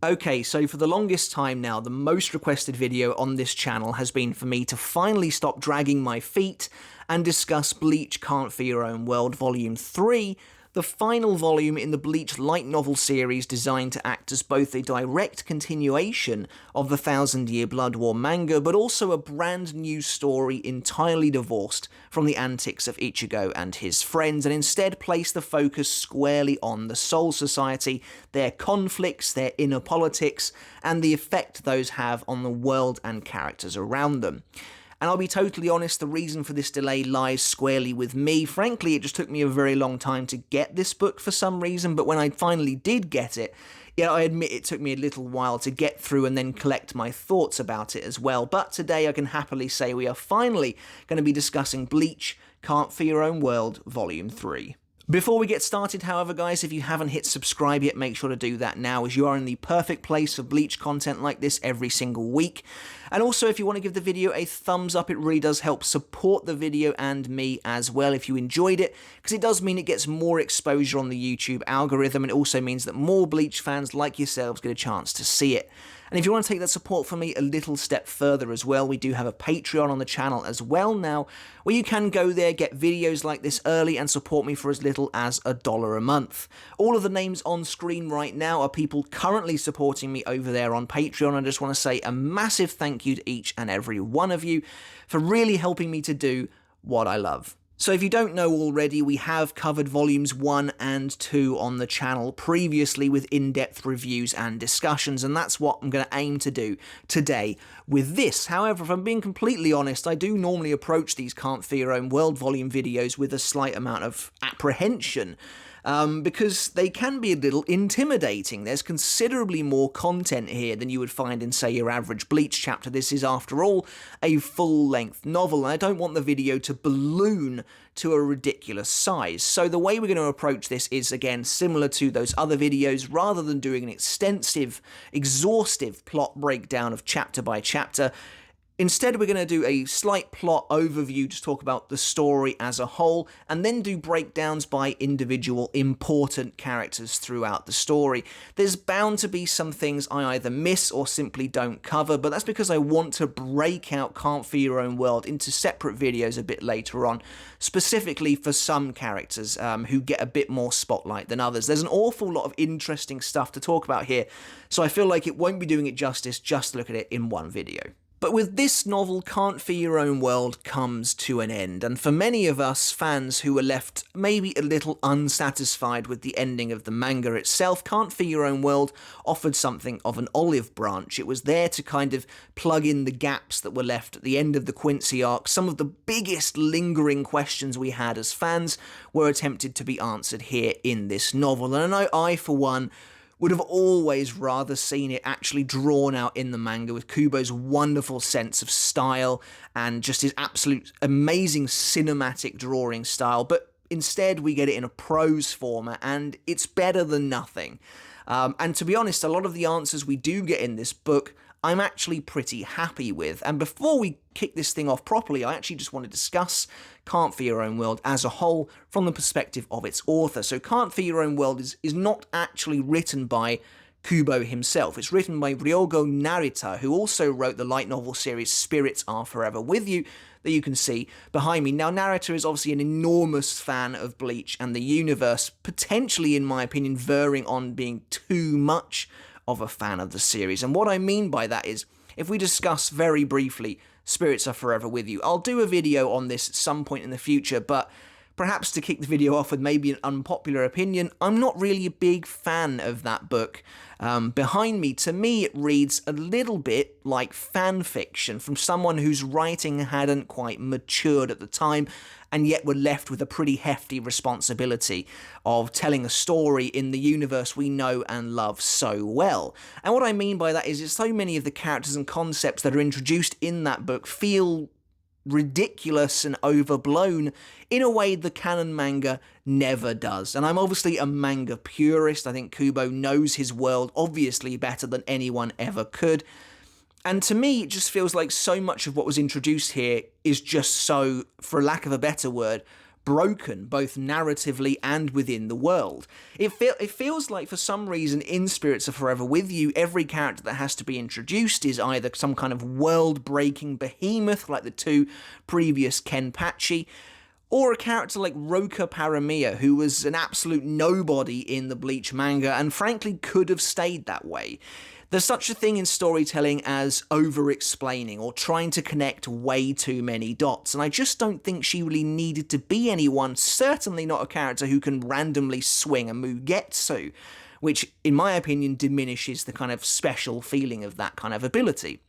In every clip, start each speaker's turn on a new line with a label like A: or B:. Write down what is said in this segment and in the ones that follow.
A: Okay, so for the longest time now, the most requested video on this channel has been for me to finally stop dragging my feet and discuss Bleach Can't Fear Your Own World Volume 3, the final volume in the Bleach light novel series designed to act as both a direct continuation of the Thousand Year Blood War manga, but also a brand new story entirely divorced from the antics of Ichigo and his friends, and instead place the focus squarely on the Soul Society, their conflicts, their inner politics, and the effect those have on the world and characters around them. And I'll be totally honest, the reason for this delay lies squarely with me. Frankly, it just took me a very long time to get this book for some reason, but when I finally did get it, yeah, I admit it took me a little while to get through and then collect my thoughts about it as well. But today I can happily say we are finally going to be discussing Bleach Can't Fear Your Own World Volume 3. Before we get started, however, guys, if you haven't hit subscribe yet, make sure to do that now, as you are in the perfect place for Bleach content like this every single week. And also, if you want to give the video a thumbs up, it really does help support the video and me as well if you enjoyed it, because it does mean it gets more exposure on the YouTube algorithm, and it also means that more Bleach fans like yourselves get a chance to see it. And if you want to take that support from me a little step further as well, we do have a Patreon on the channel as well now, where you can go there, get videos like this early, and support me for as little as $1 a month. All of the names on screen right now are people currently supporting me over there on Patreon. I just want to say a massive thank you to each and every one of you for really helping me to do what I love. So if you don't know already, we have covered volumes 1 and 2 on the channel previously with in-depth reviews and discussions, and that's what I'm going to aim to do today with this. However, if I'm being completely honest, I do normally approach these Can't Fear Your Own World volume videos with a slight amount of apprehension, because they can be a little intimidating. There's considerably more content here than you would find in, say, your average Bleach chapter. This is, after all, a full-length novel, and I don't want the video to balloon to a ridiculous size. So the way we're going to approach this is, again, similar to those other videos. Rather than doing an extensive, exhaustive plot breakdown of chapter by chapter, instead, we're going to do a slight plot overview to talk about the story as a whole, and then do breakdowns by individual important characters throughout the story. There's bound to be some things I either miss or simply don't cover, but that's because I want to break out Can't Fear Your Own World into separate videos a bit later on, specifically for some characters who get a bit more spotlight than others. There's an awful lot of interesting stuff to talk about here, so I feel like it won't be doing it justice just to look at it in one video. But with this novel, Can't Fear Your Own World comes to an end, and for many of us fans who were left maybe a little unsatisfied with the ending of the manga itself, Can't Fear Your Own World offered something of an olive branch. It was there to kind of plug in the gaps that were left at the end of the Quincy arc. Some of the biggest lingering questions we had as fans were attempted to be answered here in this novel, and I know I, for one, would have always rather seen it actually drawn out in the manga with Kubo's wonderful sense of style and just his absolute amazing cinematic drawing style, but instead we get it in a prose format, and it's better than nothing. And to be honest, a lot of the answers we do get in this book I'm actually pretty happy with. And before we kick this thing off properly, I actually just want to discuss Can't Fear Your Own World as a whole from the perspective of its author. So Can't Fear Your Own World is not actually written by Kubo himself. It's written by Ryogo Narita, who also wrote the light novel series Spirits Are Forever With You, that you can see behind me. Now, Narita is obviously an enormous fan of Bleach and the universe, potentially, in my opinion, veering on being too much of a fan of the series. And what I mean by that is, if we discuss very briefly Spirits Are Forever With You, I'll do a video on this at some point in the future, but perhaps to kick the video off with maybe an unpopular opinion, I'm not really a big fan of that book. Behind me, to me, it reads a little bit like fan fiction from someone whose writing hadn't quite matured at the time, and yet were left with a pretty hefty responsibility of telling a story in the universe we know and love so well. And what I mean by that is so many of the characters and concepts that are introduced in that book feel ridiculous and overblown in a way the canon manga never does. And I'm obviously a manga purist. I think Kubo knows his world obviously better than anyone ever could. And to me, it just feels like so much of what was introduced here is just so, for lack of a better word, broken, both narratively and within the world. It feels like, for some reason, in Spirits Are Forever With You, every character that has to be introduced is either some kind of world-breaking behemoth, like the two previous Kenpachi, or a character like Roka Paramiya, who was an absolute nobody in the Bleach manga, and frankly could have stayed that way. There's such a thing in storytelling as over-explaining, or trying to connect way too many dots, and I just don't think she really needed to be anyone, certainly not a character who can randomly swing a Mugetsu, which, in my opinion, diminishes the kind of special feeling of that kind of ability.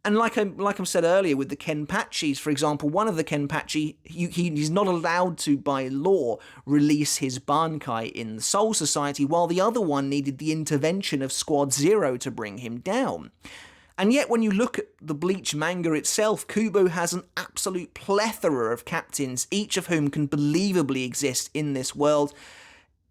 A: And like I said earlier with the Kenpachis, for example, one of the Kenpachi, he's not allowed to, by law, release his Bankai in the Soul Society, while the other one needed the intervention of Squad Zero to bring him down. And yet when you look at the Bleach manga itself, Kubo has an absolute plethora of captains, each of whom can believably exist in this world,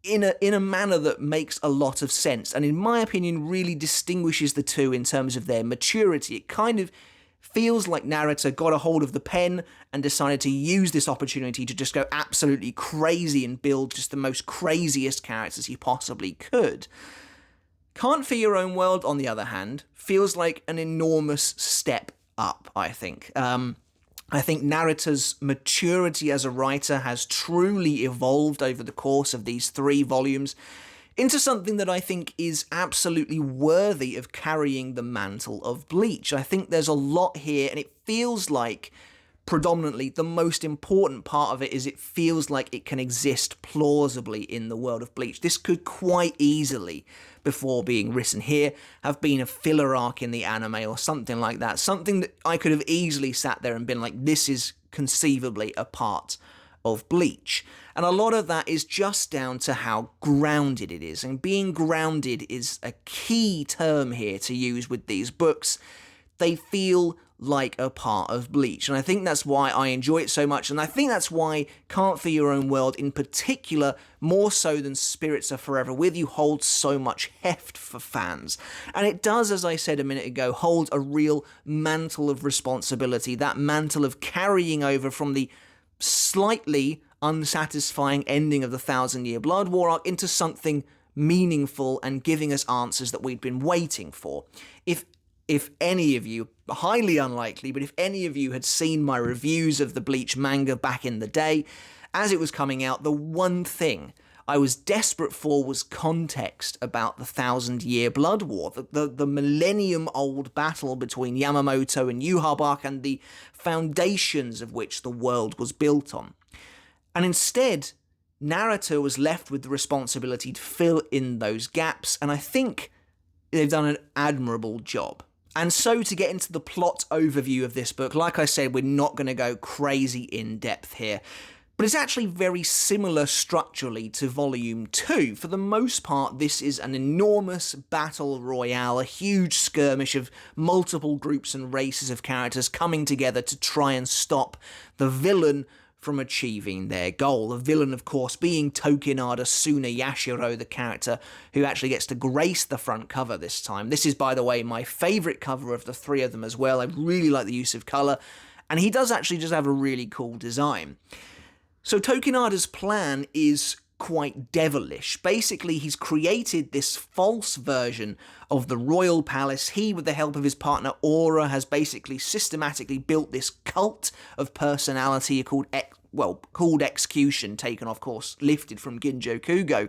A: in a manner that makes a lot of sense, and in my opinion really distinguishes the two in terms of their maturity. It kind of feels like Narita got a hold of the pen and decided to use this opportunity to just go absolutely crazy and build just the most craziest characters he possibly could. Can't Fear Your Own World, on the other hand, feels like an enormous step up, I think. I think Narita's maturity as a writer has truly evolved over the course of these 3 volumes into something that I think is absolutely worthy of carrying the mantle of Bleach. I think there's a lot here, and it feels like predominantly the most important part of it is it feels like it can exist plausibly in the world of Bleach. This could quite easily, before being written here, have been a filler arc in the anime or something like that. Something that I could have easily sat there and been like, this is conceivably a part of Bleach. And a lot of that is just down to how grounded it is. And being grounded is a key term here to use with these books. They feel like a part of Bleach, and I think that's why I enjoy it so much, and I think that's why Can't Fear Your Own World in particular, more so than Spirits Are Forever With You, holds so much heft for fans. And it does, as I said a minute ago, hold a real mantle of responsibility, that mantle of carrying over from the slightly unsatisfying ending of the 1,000-Year Blood War arc into something meaningful and giving us answers that we'd been waiting for. If any of you, highly unlikely, but if any of you had seen my reviews of the Bleach manga back in the day, as it was coming out, the one thing I was desperate for was context about the 1,000-Year Blood War, the millennium-old battle between Yamamoto and Yhwach, and the foundations of which the world was built on. And instead, Narita was left with the responsibility to fill in those gaps, and I think they've done an admirable job. And so, to get into the plot overview of this book, like I said, we're not going to go crazy in depth here, but it's actually very similar structurally to Volume 2. For the most part, this is an enormous battle royale, a huge skirmish of multiple groups and races of characters coming together to try and stop the villain from achieving their goal. The villain, of course, being Tokinada Suna Yashiro, the character who actually gets to grace the front cover this time. This is, by the way, my favourite cover of the 3 of them as well. I really like the use of colour, and he does actually just have a really cool design. So Tokinada's plan is quite devilish. Basically, he's created this false version of the royal palace. He, with the help of his partner Aura, has basically systematically built this cult of personality called Execution, taken, of course, lifted from Ginjo Kugo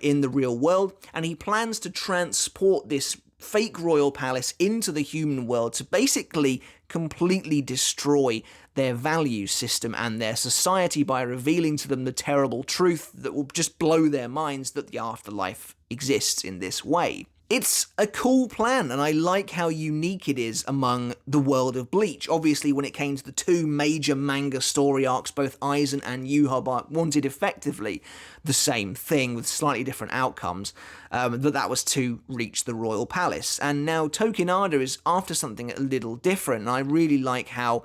A: in the real world, and he plans to transport this fake royal palace into the human world to basically completely destroy their value system and their society by revealing to them the terrible truth that will just blow their minds that the afterlife exists in this way. It's a cool plan, and I like how unique it is among the world of Bleach. Obviously, when it came to the 2 major manga story arcs, both Aizen and Yhwach wanted effectively the same thing with slightly different outcomes, but that was to reach the royal palace. And now Tokinada is after something a little different, and I really like how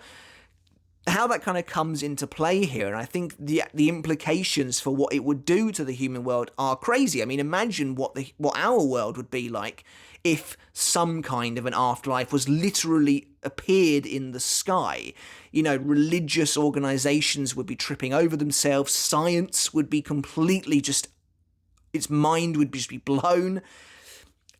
A: that kind of comes into play here, and I think the implications for what it would do to the human world are crazy. I mean, imagine what our world would be like if some kind of an afterlife was literally appeared in the sky. You know, religious organizations would be tripping over themselves, science would be completely just, its mind would just be blown.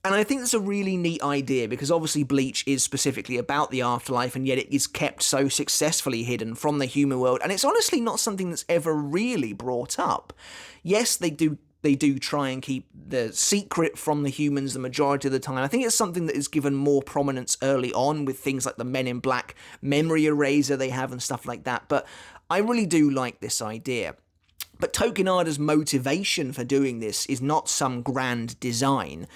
A: And I think that's a really neat idea, because obviously Bleach is specifically about the afterlife, and yet it is kept so successfully hidden from the human world, and it's honestly not something that's ever really brought up. Yes, they do try and keep the secret from the humans the majority of the time. I think it's something that is given more prominence early on with things like the Men in Black memory eraser they have and stuff like that, but I really do like this idea. But Tokinada's motivation for doing this is not some grand design.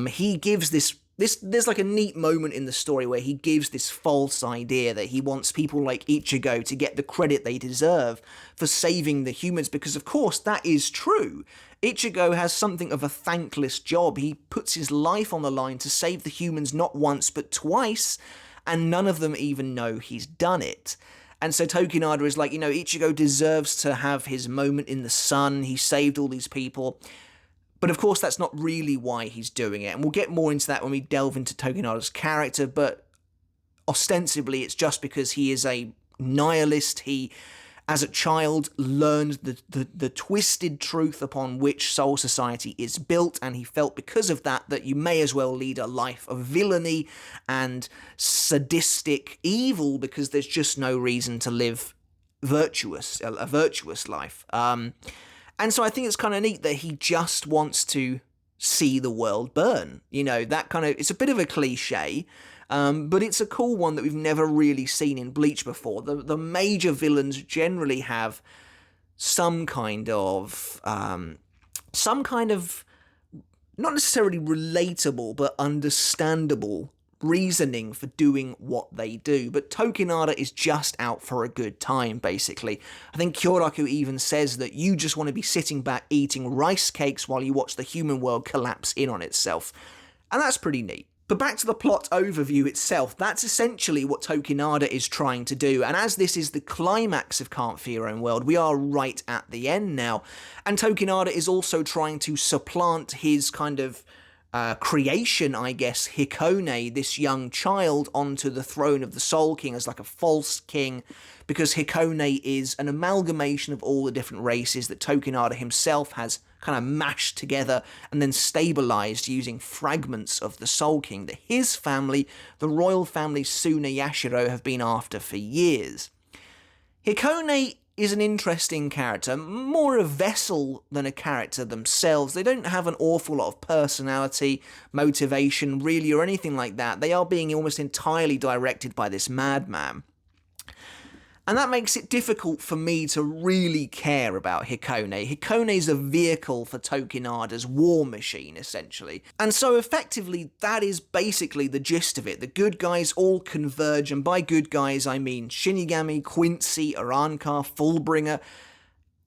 A: He gives there's like a neat moment in the story where he gives this false idea that he wants people like Ichigo to get the credit they deserve for saving the humans, because of course that is true. Ichigo has something of a thankless job. He puts his life on the line to save the humans not once but twice, and none of them even know he's done it. And so Tokinada is like, you know, Ichigo deserves to have his moment in the sun. He saved all these people. But of course, that's not really why he's doing it. And we'll get more into that when we delve into Tokinada's character. But ostensibly, it's just because he is a nihilist. He, as a child, learned the twisted truth upon which Soul Society is built. And he felt because of that you may as well lead a life of villainy and sadistic evil, because there's just no reason to live a virtuous life. And so I think it's kind of neat that he just wants to see the world burn. You know, that kind of, it's a bit of a cliche, but it's a cool one that we've never really seen in Bleach before. The major villains generally have some kind of, not necessarily relatable, but understandable reasoning for doing what they do. But Tokinada is just out for a good time, basically. I think Kyoraku even says that you just want to be sitting back eating rice cakes while you watch the human world collapse in on itself. And that's pretty neat. But back to the plot overview itself, that's essentially what Tokinada is trying to do. And as this is the climax of Can't Fear Your Own World, we are right at the end now. And Tokinada is also trying to supplant his kind of creation, I guess, Hikone, this young child, onto the throne of the Soul King as like a false king, because Hikone is an amalgamation of all the different races that Tokinada himself has kind of mashed together and then stabilized using fragments of the Soul King that his family, the royal family Suna Yashiro, have been after for years. Hikone is an interesting character, more a vessel than a character themselves. They don't have an awful lot of personality, motivation, really, or anything like that. They are being almost entirely directed by this madman. And that makes it difficult for me to really care about Hikone. Hikone is a vehicle for Tokinada's war machine, essentially. And so effectively, that is basically the gist of it. The good guys all converge, and by good guys I mean Shinigami, Quincy, Arankar, Fullbringer.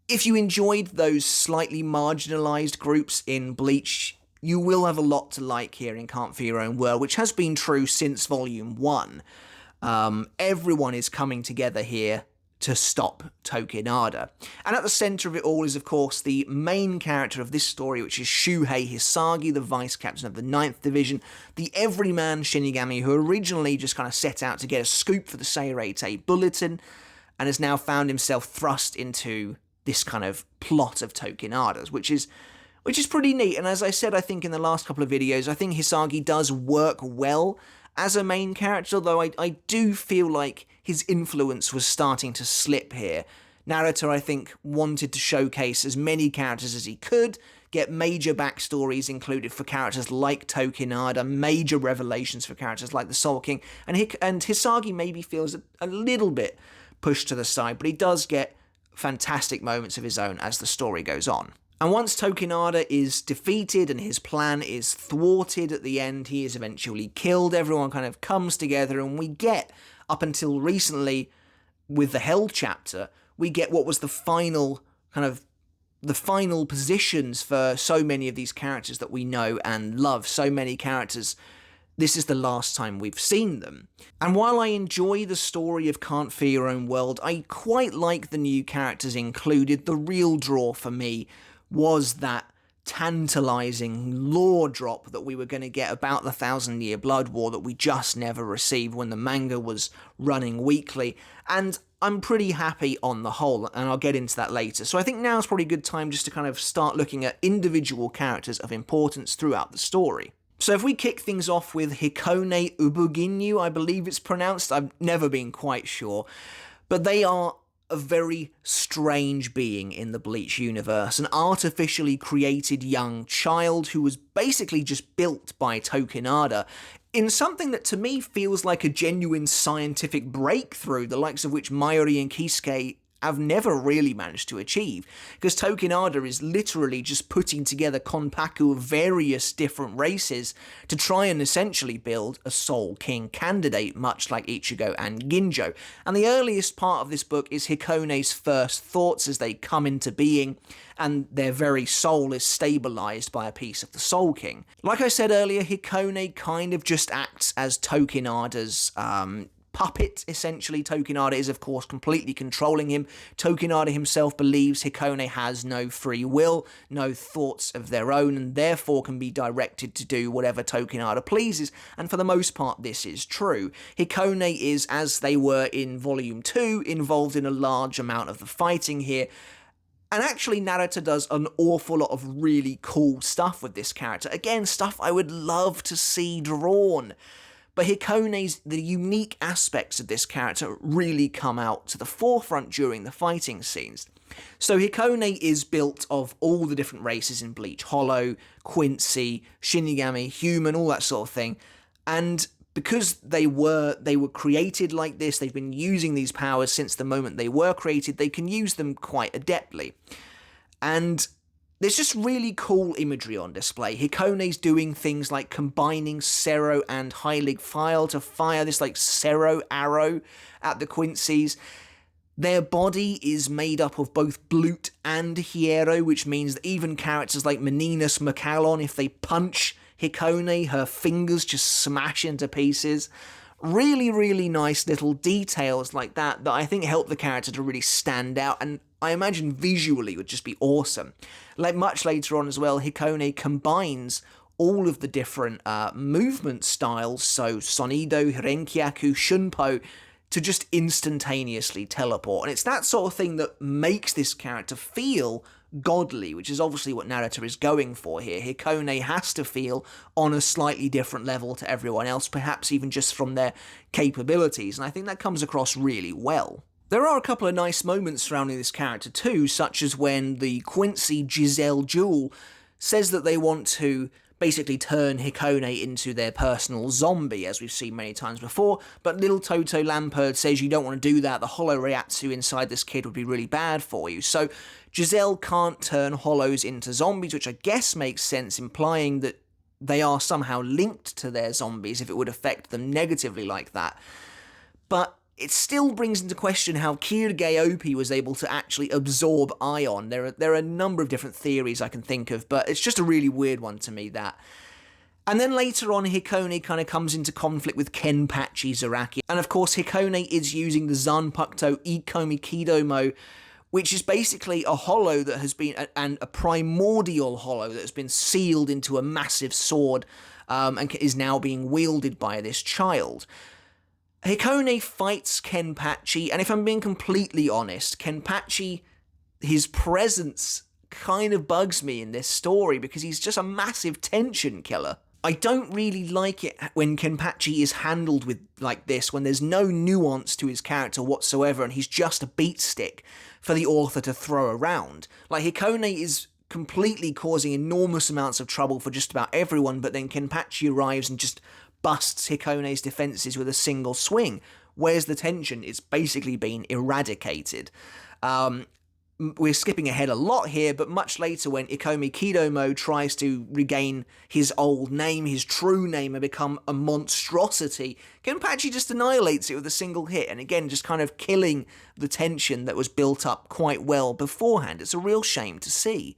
A: If you enjoyed those slightly marginalised groups in Bleach, you will have a lot to like here in Can't Fear Your Own World, which has been true since Volume 1. Everyone is coming together here to stop Tokinada. And at the centre of it all is, of course, the main character of this story, which is Shuhei Hisagi, the vice captain of the 9th Division, the everyman Shinigami who originally just kind of set out to get a scoop for the Seirete Bulletin, and has now found himself thrust into this kind of plot of Tokinada's, which is pretty neat. And as I said, I think in the last couple of videos, I think Hisagi does work well as a main character, though I do feel like his influence was starting to slip here. Narita, I think, wanted to showcase as many characters as he could, get major backstories included for characters like Tokinada, major revelations for characters like the Soul King, and Hisagi maybe feels a little bit pushed to the side, but he does get fantastic moments of his own as the story goes on. And once Tokinada is defeated and his plan is thwarted at the end, he is eventually killed, everyone kind of comes together, and we get, up until recently, with the Hell chapter, we get what was the final positions for so many of these characters that we know and love. So many characters, this is the last time we've seen them. And while I enjoy the story of Can't Fear Your Own World, I quite like the new characters included. The real draw for me was that tantalizing lore drop that we were going to get about the Thousand Year Blood War that we just never received when the manga was running weekly, and I'm pretty happy on the whole, and I'll get into that later. So I think now's probably a good time just to kind of start looking at individual characters of importance throughout the story. So if we kick things off with Hikone Ubuginyu, I believe it's pronounced, I've never been quite sure, but they are a very strange being in the Bleach universe, an artificially created young child who was basically just built by Tokinada in something that to me feels like a genuine scientific breakthrough, the likes of which Mayuri and Kisuke have never really managed to achieve, because Tokinada is literally just putting together konpaku of various different races to try and essentially build a Soul King candidate, much like Ichigo and Ginjo. And the earliest part of this book is Hikone's first thoughts as they come into being, and their very soul is stabilized by a piece of the Soul King. Like I said earlier, Hikone kind of just acts as Tokinada's puppet, essentially. Tokinada is, of course, completely controlling him. Tokinada himself believes Hikone has no free will, no thoughts of their own, and therefore can be directed to do whatever Tokinada pleases, and for the most part, this is true. Hikone is, as they were in Volume 2, involved in a large amount of the fighting here, and actually Narita does an awful lot of really cool stuff with this character. Again, stuff I would love to see drawn. But the unique aspects of this character really come out to the forefront during the fighting scenes. So Hikone is built of all the different races in Bleach: Hollow, Quincy, Shinigami, Human, all that sort of thing. And because they were created like this, they've been using these powers since the moment they were created, they can use them quite adeptly. And there's just really cool imagery on display. Hikone's doing things like combining Sero and Heilig File to fire this like Sero arrow at the Quincy's. Their body is made up of both Blute and Hiero, which means that even characters like Meninas Macallon, if they punch Hikone, her fingers just smash into pieces. Really, really nice little details like that I think help the character to really stand out, and I imagine visually would just be awesome. Like much later on as well, Hikone combines all of the different movement styles, so Sonido, Hirenkyaku, Shunpo, to just instantaneously teleport. And it's that sort of thing that makes this character feel godly, which is obviously what Narita is going for here. Hikone has to feel on a slightly different level to everyone else, perhaps even just from their capabilities, and I think that comes across really well. There are a couple of nice moments surrounding this character too, such as when the Quincy Giselle Jewel says that they want to basically turn Hikone into their personal zombie, as we've seen many times before, but little Toto Lamperd says you don't want to do that, the Hollow Reatsu inside this kid would be really bad for you. So Giselle can't turn Hollows into zombies, which I guess makes sense, implying that they are somehow linked to their zombies if it would affect them negatively like that. But it still brings into question how Kirige Opi was able to actually absorb Ion. There are a number of different theories I can think of, but it's just a really weird one to me, that. And then later on, Hikone kind of comes into conflict with Kenpachi Zaraki. And of course, Hikone is using the Zanpakuto Ikomikidomoe, which is basically a hollow that has been, and a primordial hollow that has been sealed into a massive sword, and is now being wielded by this child. Hikone fights Kenpachi, and if I'm being completely honest, Kenpachi, his presence kind of bugs me in this story because he's just a massive tension killer. I don't really like it when Kenpachi is handled with like this, when there's no nuance to his character whatsoever and he's just a beat stick for the author to throw around. Like, Hikone is completely causing enormous amounts of trouble for just about everyone, but then Kenpachi arrives and just busts Hikone's defenses with a single swing. Where's the tension? It's basically been eradicated. We're skipping ahead a lot here, but much later when Ikomikidomoe tries to regain his old name, his true name, and become a monstrosity, Kenpachi just annihilates it with a single hit, and again, just kind of killing the tension that was built up quite well beforehand. It's a real shame to see.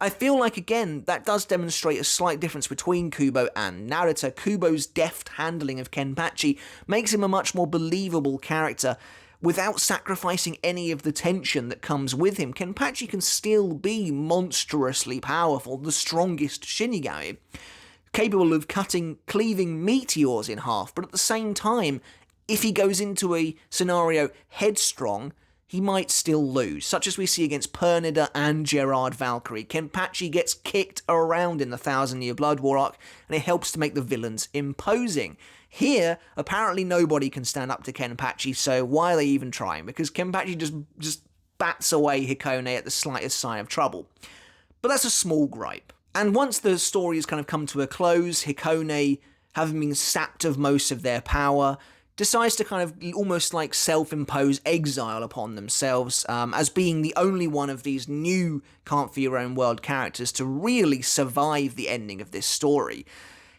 A: I feel like, again, that does demonstrate a slight difference between Kubo and Narita. Kubo's deft handling of Kenpachi makes him a much more believable character, without sacrificing any of the tension that comes with him, Kenpachi can still be monstrously powerful, the strongest Shinigami, capable of cleaving meteors in half, but at the same time, if he goes into a scenario headstrong, he might still lose, such as we see against Pernida and Gerard Valkyrie. Kenpachi gets kicked around in the Thousand Year Blood War arc, and it helps to make the villains imposing. Here, apparently nobody can stand up to Kenpachi, so why are they even trying? Because Kenpachi just bats away Hikone at the slightest sign of trouble. But that's a small gripe. And once the story has kind of come to a close, Hikone, having been sapped of most of their power, decides to kind of almost like self-impose exile upon themselves, as being the only one of these new Can't For Your Own World characters to really survive the ending of this story.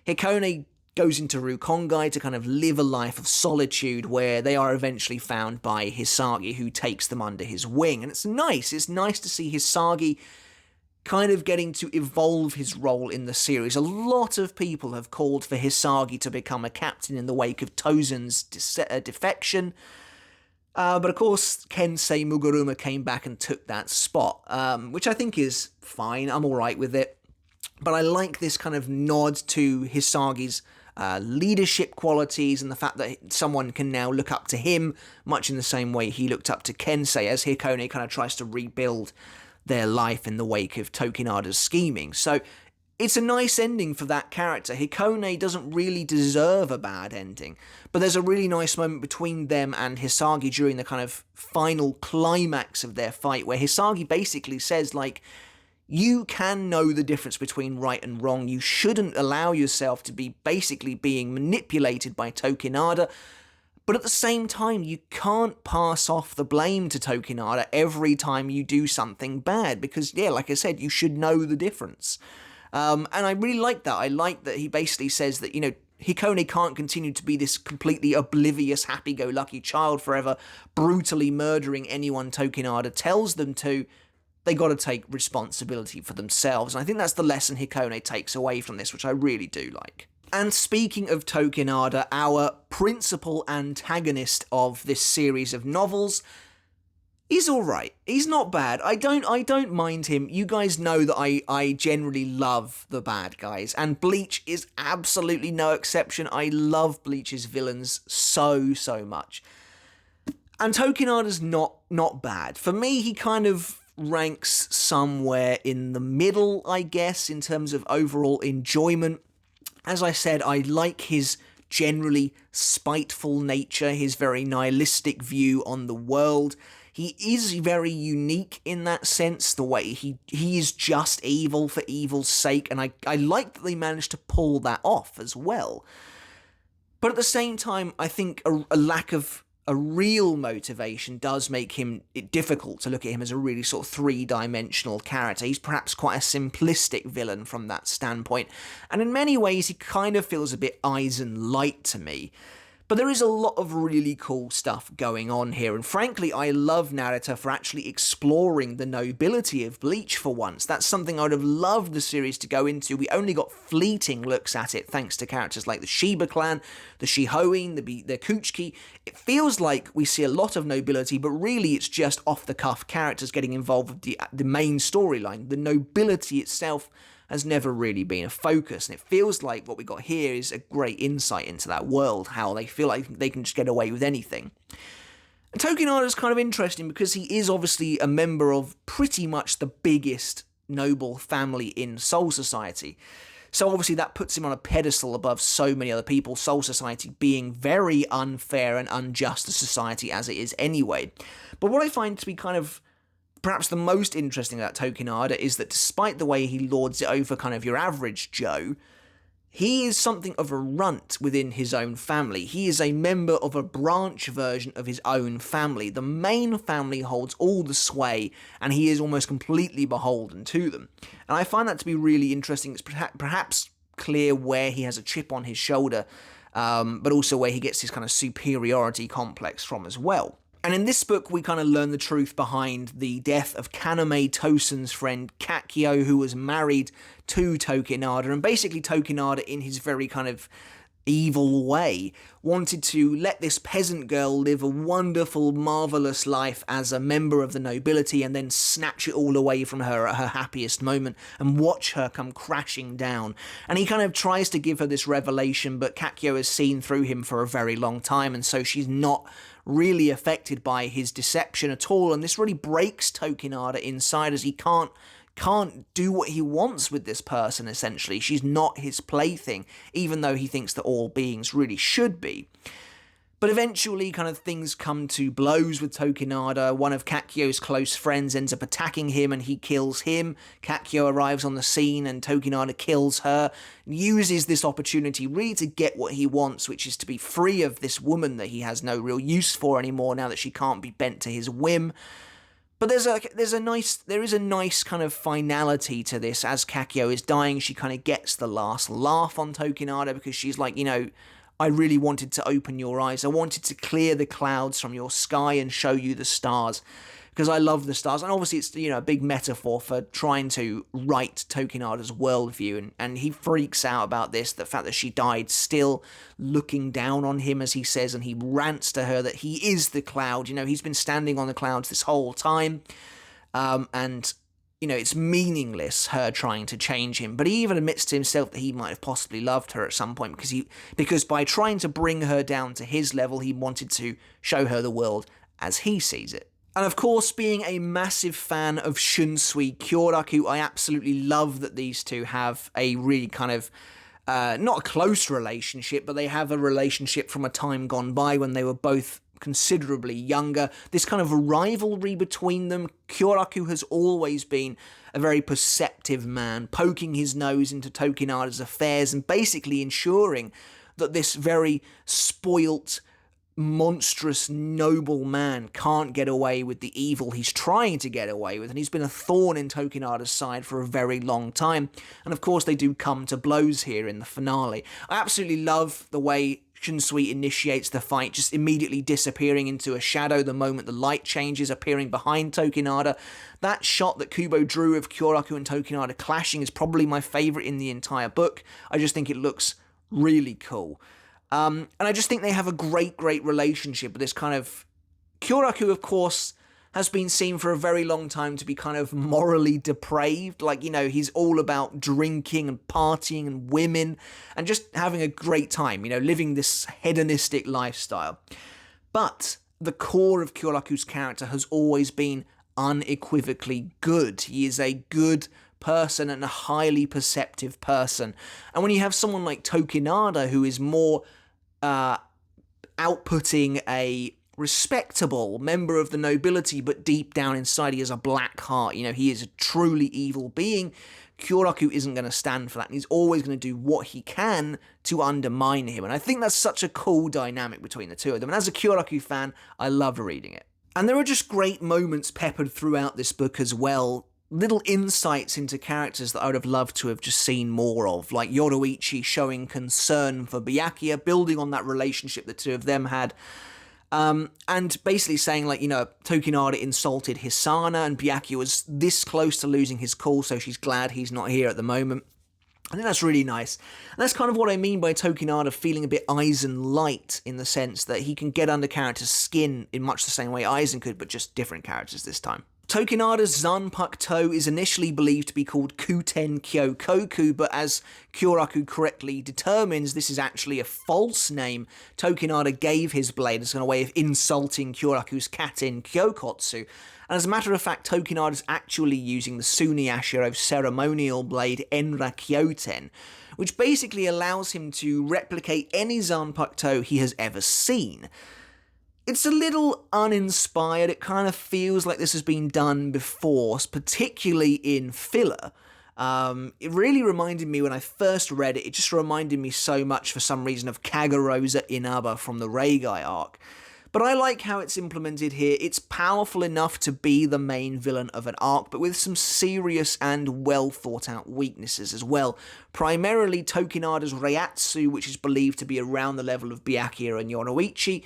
A: Hikone goes into Rukongai to kind of live a life of solitude, where they are eventually found by Hisagi, who takes them under his wing. And it's nice to see Hisagi kind of getting to evolve his role in the series. A lot of people have called for Hisagi to become a captain in the wake of Tozen's defection, but of course Kensei Muguruma came back and took that spot, which I think is fine. I'm alright with it, but I like this kind of nod to Hisagi's leadership qualities and the fact that someone can now look up to him much in the same way he looked up to Kensei, as Hikone kind of tries to rebuild their life in the wake of Tokinada's scheming. So it's a nice ending for that character. Hikone doesn't really deserve a bad ending, but there's a really nice moment between them and Hisagi during the kind of final climax of their fight, where Hisagi basically says, like, you can know the difference between right and wrong. You shouldn't allow yourself to be basically being manipulated by Tokinada. But at the same time, you can't pass off the blame to Tokinada every time you do something bad, because, yeah, like I said, you should know the difference. And I really like that. I like that he basically says that, you know, Hikone can't continue to be this completely oblivious, happy-go-lucky child forever, brutally murdering anyone Tokinada tells them to. They got to take responsibility for themselves. And I think that's the lesson Hikone takes away from this, which I really do like. And speaking of Tokinada, our principal antagonist of this series of novels, he's alright. He's not bad. I don't mind him. You guys know that I generally love the bad guys, and Bleach is absolutely no exception. I love Bleach's villains so much. And Tokinada's not bad. For me, he kind of ranks somewhere in the middle, I guess, in terms of overall enjoyment. As I said, I like his generally spiteful nature, his very nihilistic view on the world. He is very unique in that sense, the way he is just evil for evil's sake, and I like that they managed to pull that off as well. But at the same time, I think a lack of a real motivation does make it difficult to look at him as a really sort of three-dimensional character. He's perhaps quite a simplistic villain from that standpoint, and in many ways he kind of feels a bit Eisen light to me. But there is a lot of really cool stuff going on here, and frankly, I love Narita for actually exploring the nobility of Bleach for once. That's something I would have loved the series to go into. We only got fleeting looks at it thanks to characters like the Shiba clan, the Shihoin, the Kuchiki. It feels like we see a lot of nobility, but really it's just off-the-cuff characters getting involved with the main storyline. The nobility itself has never really been a focus, and it feels like what we got here is a great insight into that world, how they feel like they can just get away with anything. And Tokinada is kind of interesting because he is obviously a member of pretty much the biggest noble family in Soul Society. So obviously that puts him on a pedestal above so many other people, Soul Society being very unfair and unjust a society as it is anyway. But what I find to be kind of perhaps the most interesting about Tokinada is that despite the way he lords it over kind of your average Joe, he is something of a runt within his own family. He is a member of a branch version of his own family. The main family holds all the sway, and he is almost completely beholden to them. And I find that to be really interesting. It's perhaps clear where he has a chip on his shoulder, but also where he gets his kind of superiority complex from as well. And in this book, we kind of learn the truth behind the death of Kaname Tosen's friend Kakyo, who was married to Tokinada. And basically Tokinada, in his very kind of evil way, wanted to let this peasant girl live a wonderful, marvellous life as a member of the nobility and then snatch it all away from her at her happiest moment and watch her come crashing down. And he kind of tries to give her this revelation, but Kakyo has seen through him for a very long time, and so she's not really affected by his deception at all, and this really breaks Tokinada inside, as he can't do what he wants with this person, essentially. She's not his plaything, even though he thinks that all beings really should be. But eventually, kind of things come to blows with Tokinada. One of Kakyo's close friends ends up attacking him, and he kills him. Kakyo arrives on the scene, and Tokinada kills her, and uses this opportunity really to get what he wants, which is to be free of this woman that he has no real use for anymore, now that she can't be bent to his whim. But there is a nice kind of finality to this. As Kakyo is dying, she kind of gets the last laugh on Tokinada, because she's like, I really wanted to open your eyes. I wanted to clear the clouds from your sky and show you the stars, because I love the stars. And obviously it's, a big metaphor for trying to right Tokinada's worldview, and he freaks out about this, the fact that she died still looking down on him, as he says, and he rants to her that he is the cloud. He's been standing on the clouds this whole time, and it's meaningless, her trying to change him. But he even admits to himself that he might have possibly loved her at some point, because by trying to bring her down to his level, he wanted to show her the world as he sees it. And of course, being a massive fan of Shunsui Kyoraku, I absolutely love that these two have a really kind of, not a close relationship, but they have a relationship from a time gone by when they were both considerably younger. This kind of rivalry between them. Kyoraku has always been a very perceptive man, poking his nose into Tokinada's affairs and basically ensuring that this very spoilt, monstrous, noble man can't get away with the evil he's trying to get away with, and he's been a thorn in Tokinada's side for a very long time. And of course they do come to blows here in the finale. I absolutely love the way Shunsui initiates the fight, just immediately disappearing into a shadow the moment the light changes, appearing behind Tokinada. That shot that Kubo drew of Kyoraku and Tokinada clashing is probably my favourite in the entire book. I just think it looks really cool. And I just think they have a great relationship with this kind of... Kyoraku, of course, has been seen for a very long time to be kind of morally depraved. Like, he's all about drinking and partying and women and just having a great time, living this hedonistic lifestyle. But the core of Kyoraku's character has always been unequivocally good. He is a good person and a highly perceptive person. And when you have someone like Tokinada, who is more outputting a respectable member of the nobility, but deep down inside he has a black heart, he is a truly evil being, Kyoraku isn't going to stand for that, and he's always going to do what he can to undermine him. And I think that's such a cool dynamic between the two of them. And as a Kyoraku fan, I loved reading it. And there are just great moments peppered throughout this book as well. Little insights into characters that I would have loved to have just seen more of, like Yoruichi showing concern for Byakuya, building on that relationship the two of them had, and basically saying, like, Tokinada insulted Hisana, and Byakuya was this close to losing his cool, so she's glad he's not here at the moment. I think that's really nice. And that's kind of what I mean by Tokinada feeling a bit Aizen light, in the sense that he can get under characters' skin in much the same way Aizen could, but just different characters this time. Tokinada's Zanpakuto is initially believed to be called Kuten Kyokoku, but as Kyoraku correctly determines, this is actually a false name. Tokinada gave his blade as a way of insulting Kyoraku's Katen Kyokotsu. And as a matter of fact, Tokinada's actually using the Suniashiro ceremonial blade Enra Kyoten, which basically allows him to replicate any Zanpakuto he has ever seen. It's a little uninspired. It kind of feels like this has been done before, particularly in filler. It really reminded me, when I first read it, it just reminded me so much for some reason of Kagarosa Inaba from the Reigai arc. But I like how it's implemented here. It's powerful enough to be the main villain of an arc, but with some serious and well thought out weaknesses as well. Primarily Tokinada's Reiatsu, which is believed to be around the level of Byakuya and Yoruichi.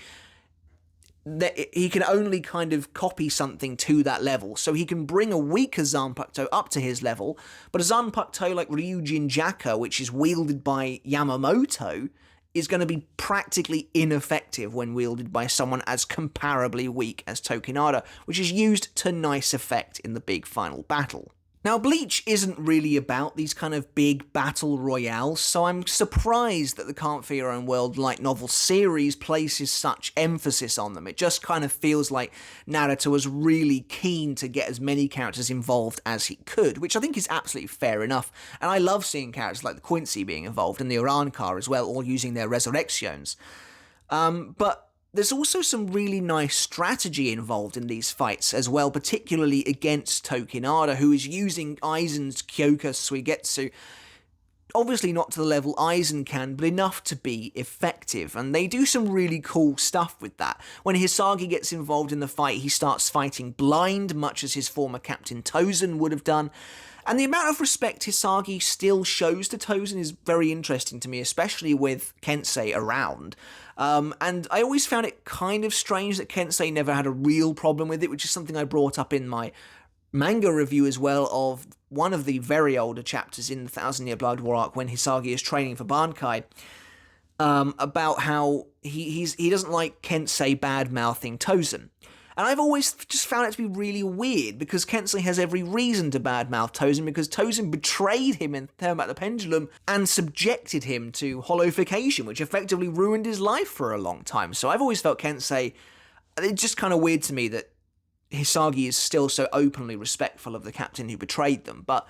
A: That he can only kind of copy something to that level, so he can bring a weaker Zanpakuto up to his level, but a Zanpakuto like Ryujin Jaka, which is wielded by Yamamoto, is going to be practically ineffective when wielded by someone as comparably weak as Tokinada, which is used to nice effect in the big final battle. Now, Bleach isn't really about these kind of big battle royales, so I'm surprised that the Can't Fear Your Own World light novel series places such emphasis on them. It just kind of feels like Narita was really keen to get as many characters involved as he could, which I think is absolutely fair enough, and I love seeing characters like the Quincy being involved, and the Urankar as well, all using their resurrections. But there's also some really nice strategy involved in these fights as well, particularly against Tokinada, who is using Aizen's Kyoka Suigetsu. Obviously not to the level Aizen can, but enough to be effective, and they do some really cool stuff with that. When Hisagi gets involved in the fight, he starts fighting blind, much as his former captain Tozen would have done. And the amount of respect Hisagi still shows to Tozen is very interesting to me, especially with Kensei around. And I always found it kind of strange that Kensei never had a real problem with it, which is something I brought up in my manga review as well of one of the very older chapters in the Thousand Year Blood War arc when Hisagi is training for Bankai, about how he doesn't like Kensei bad-mouthing Tozen. And I've always just found it to be really weird, because Kensei has every reason to badmouth Tozen, because Tozen betrayed him in Turn Back the Pendulum and subjected him to hollowification, which effectively ruined his life for a long time. So I've always felt Kensei, it's just kind of weird to me that Hisagi is still so openly respectful of the captain who betrayed them, but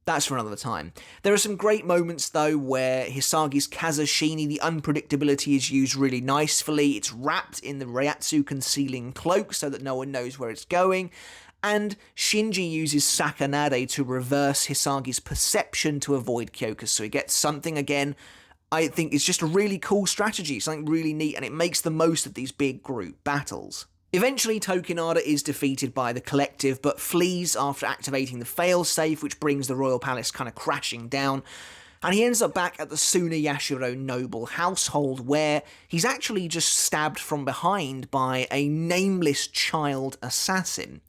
A: that's for another time. There are some great moments, though, where Hisagi's Kazashini, the unpredictability is used really nicely. It's wrapped in the Reiatsu concealing cloak so that no one knows where it's going. And Shinji uses Sakanade to reverse Hisagi's perception to avoid Kyoka. So he gets something, again, I think is just a really cool strategy, something really neat, and it makes the most of these big group battles. Eventually, Tokinada is defeated by the Collective, but flees after activating the failsafe, which brings the Royal Palace kind of crashing down, and he ends up back at the Suna Yashiro noble household, where he's actually just stabbed from behind by a nameless child assassin.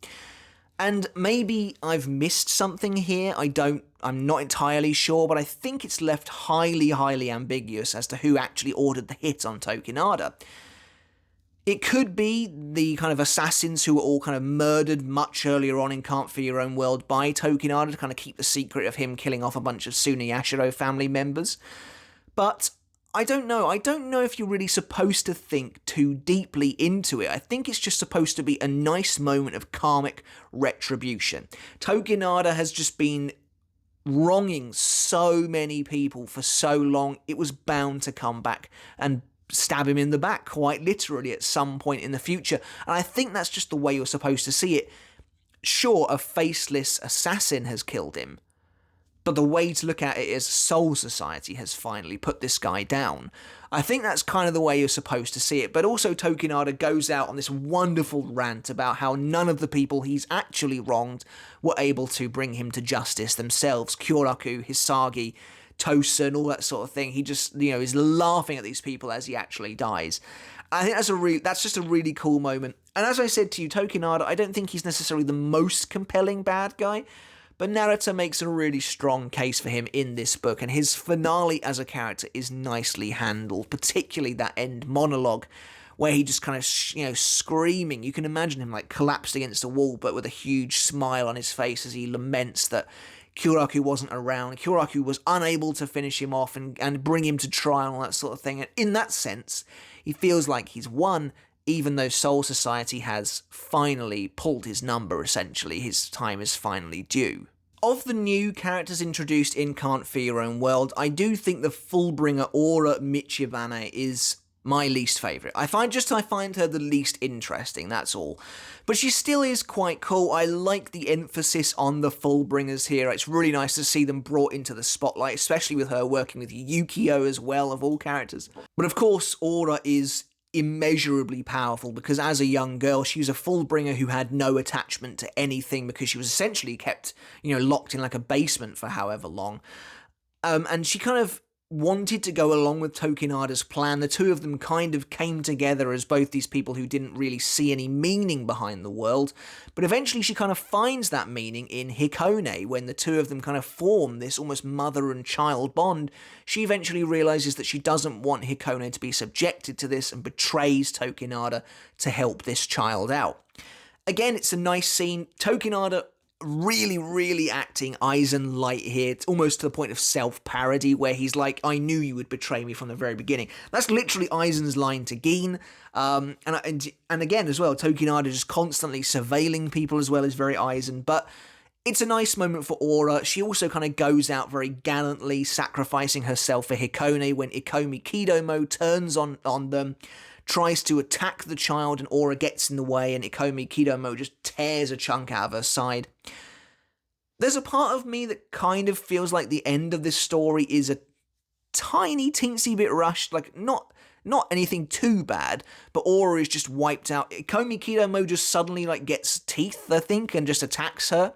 A: And maybe I've missed something here, I'm not entirely sure, but I think it's left highly ambiguous as to who actually ordered the hit on Tokinada. It could be the kind of assassins who were all kind of murdered much earlier on in Can't Fear Your Own World by Tokinada to kind of keep the secret of him killing off a bunch of Suna Yashiro family members. But I don't know. I don't know if you're really supposed to think too deeply into it. I think it's just supposed to be a nice moment of karmic retribution. Tokinada has just been wronging so many people for so long, it was bound to come back and stab him in the back, quite literally, at some point in the future. And I think that's just the way you're supposed to see it. Sure, a faceless assassin has killed him, but the way to look at it is Soul Society has finally put this guy down. I think that's kind of the way you're supposed to see it, but also Tokinada goes out on this wonderful rant about how none of the people he's actually wronged were able to bring him to justice themselves. Kyoraku, Hisagi, Tosen, all that sort of thing. He just, is laughing at these people as he actually dies. I think that's just a really cool moment. And as I said to you, Tokinada, I don't think he's necessarily the most compelling bad guy, but Narita makes a really strong case for him in this book, and his finale as a character is nicely handled, particularly that end monologue where he just kind of, screaming. You can imagine him like collapsed against a wall, but with a huge smile on his face as he laments that Kyoraku wasn't around. Kyoraku was unable to finish him off and bring him to trial and that sort of thing. And in that sense, he feels like he's won, even though Soul Society has finally pulled his number, essentially. His time is finally due. Of the new characters introduced in Can't Fear Your Own World, I do think the Fullbringer Aura Michibane is my least favourite. I find her the least interesting, that's all. But she still is quite cool. I like the emphasis on the Fullbringers here. It's really nice to see them brought into the spotlight, especially with her working with Yukio as well, of all characters. But of course, Aura is immeasurably powerful because as a young girl, she was a Fullbringer who had no attachment to anything because she was essentially kept, locked in like a basement for however long. And she kind of wanted to go along with Tokinada's plan. The two of them kind of came together as both these people who didn't really see any meaning behind the world, but eventually she kind of finds that meaning in Hikone. When the two of them kind of form this almost mother and child bond, she eventually realizes that she doesn't want Hikone to be subjected to this and betrays Tokinada to help this child out. Again, it's a nice scene. Tokinada really acting Aizen light here. It's almost to the point of self-parody where he's like, I knew you would betray me from the very beginning. That's literally Aizen's line to Gin. And again as well, Tokinada just constantly surveilling people as well is very Aizen. But it's a nice moment for Aura. She also kind of goes out very gallantly, sacrificing herself for Hikone when Ikomikidomoe turns on them, tries to attack the child, and Aura gets in the way, and Ikomikidomoe just tears a chunk out of her side. There's a part of me that kind of feels like the end of this story is a tiny, teensy bit rushed, like not anything too bad, but Aura is just wiped out. Ikomikidomoe just suddenly like gets teeth, I think, and just attacks her.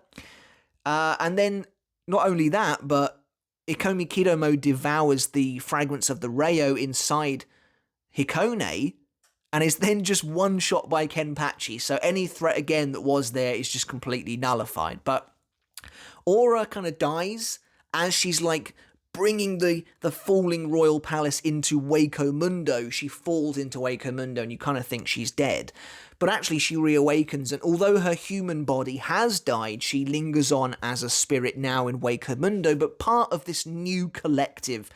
A: And then, not only that, but Ikomikidomoe devours the fragments of the Reo inside Hikone, and is then just one shot by Kenpachi, so any threat again that was there is just completely nullified. But Aura kind of dies as she's like bringing the falling royal palace into Waco Mundo. She falls into Waco Mundo and you kind of think she's dead, but actually she reawakens, and although her human body has died, she lingers on as a spirit now in Waco Mundo, but part of this new collective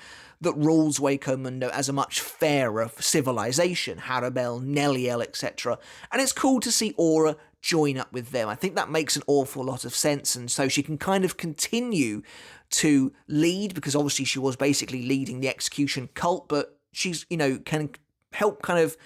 A: that rules Waco Mundo as a much fairer civilization, Harabel, Neliel, etc. And it's cool to see Aura join up with them. I think that makes an awful lot of sense, and so she can kind of continue to lead, because obviously she was basically leading the execution cult, but she's, can help kind of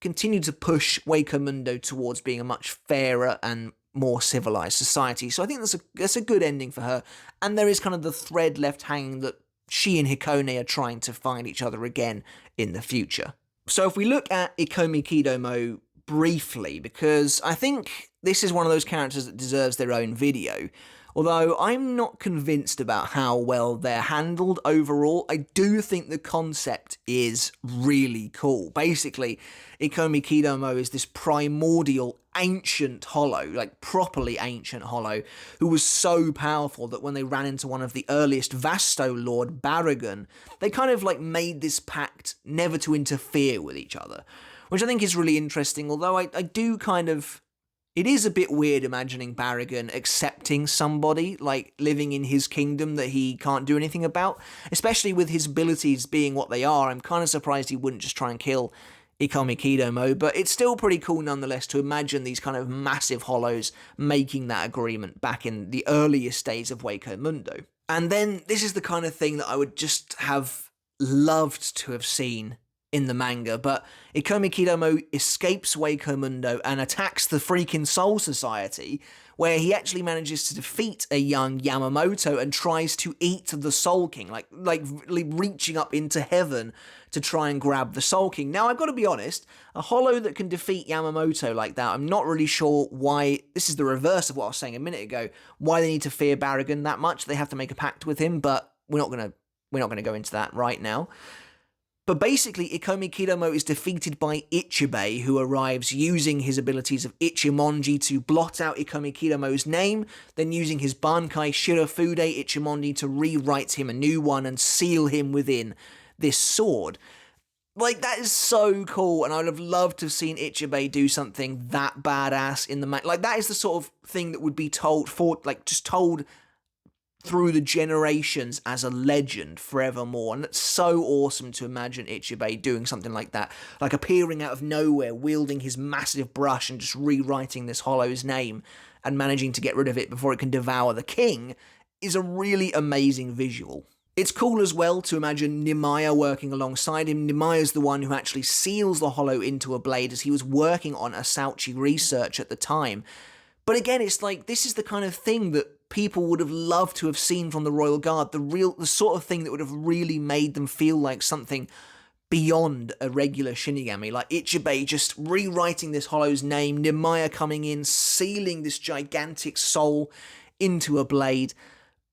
A: continue to push Waco Mundo towards being a much fairer and more civilized society. So I think that's a good ending for her, and there is kind of the thread left hanging that she and Hikone are trying to find each other again in the future. So if we look at Ikomikidomoe briefly, because I think this is one of those characters that deserves their own video, although I'm not convinced about how well they're handled overall. I do think the concept is really cool. Basically, Ikomikidomoe is this primordial ancient hollow, like properly ancient hollow, who was so powerful that when they ran into one of the earliest Vasto Lord, Baragon, they kind of like made this pact never to interfere with each other, which I think is really interesting, although I do kind of... It is a bit weird imagining Baragon accepting somebody, like, living in his kingdom that he can't do anything about, especially with his abilities being what they are. I'm kind of surprised he wouldn't just try and kill Ikomikidomoe, but it's still pretty cool nonetheless to imagine these kind of massive hollows making that agreement back in the earliest days of Waco Mundo. And then this is the kind of thing that I would just have loved to have seen in the manga, but Ikomikidomoe escapes Waco Mundo and attacks the freaking Soul Society, where he actually manages to defeat a young Yamamoto and tries to eat the Soul King, like reaching up into heaven to try and grab the Soul King. Now, I've got to be honest, a hollow that can defeat Yamamoto like that, I'm not really sure why. This is the reverse of what I was saying a minute ago, why they need to fear Baragon that much. They have to make a pact with him, but we're not going to go into that right now. But basically, Ikomikidomoe is defeated by Ichibei, who arrives using his abilities of Ichimonji to blot out Ikomikidomoe's name, then using his Bankai Shirafude Ichimonji to rewrite him a new one and seal him within this sword. Like, that is so cool, and I would have loved to have seen Ichibei do something that badass in the like, that is the sort of thing that would be told through the generations as a legend forevermore, and it's so awesome to imagine Ichibei doing something like that, like appearing out of nowhere, wielding his massive brush and just rewriting this hollow's name and managing to get rid of it before it can devour the king, is a really amazing visual. It's cool as well to imagine Nimaya working alongside him. Nimaya's the one who actually seals the hollow into a blade, as he was working on a SAFWY research at the time. But again, it's like, this is the kind of thing that people would have loved to have seen from the Royal Guard, the sort of thing that would have really made them feel like something beyond a regular Shinigami, like Ichibei just rewriting this hollow's name, Nimaya coming in, sealing this gigantic soul into a blade.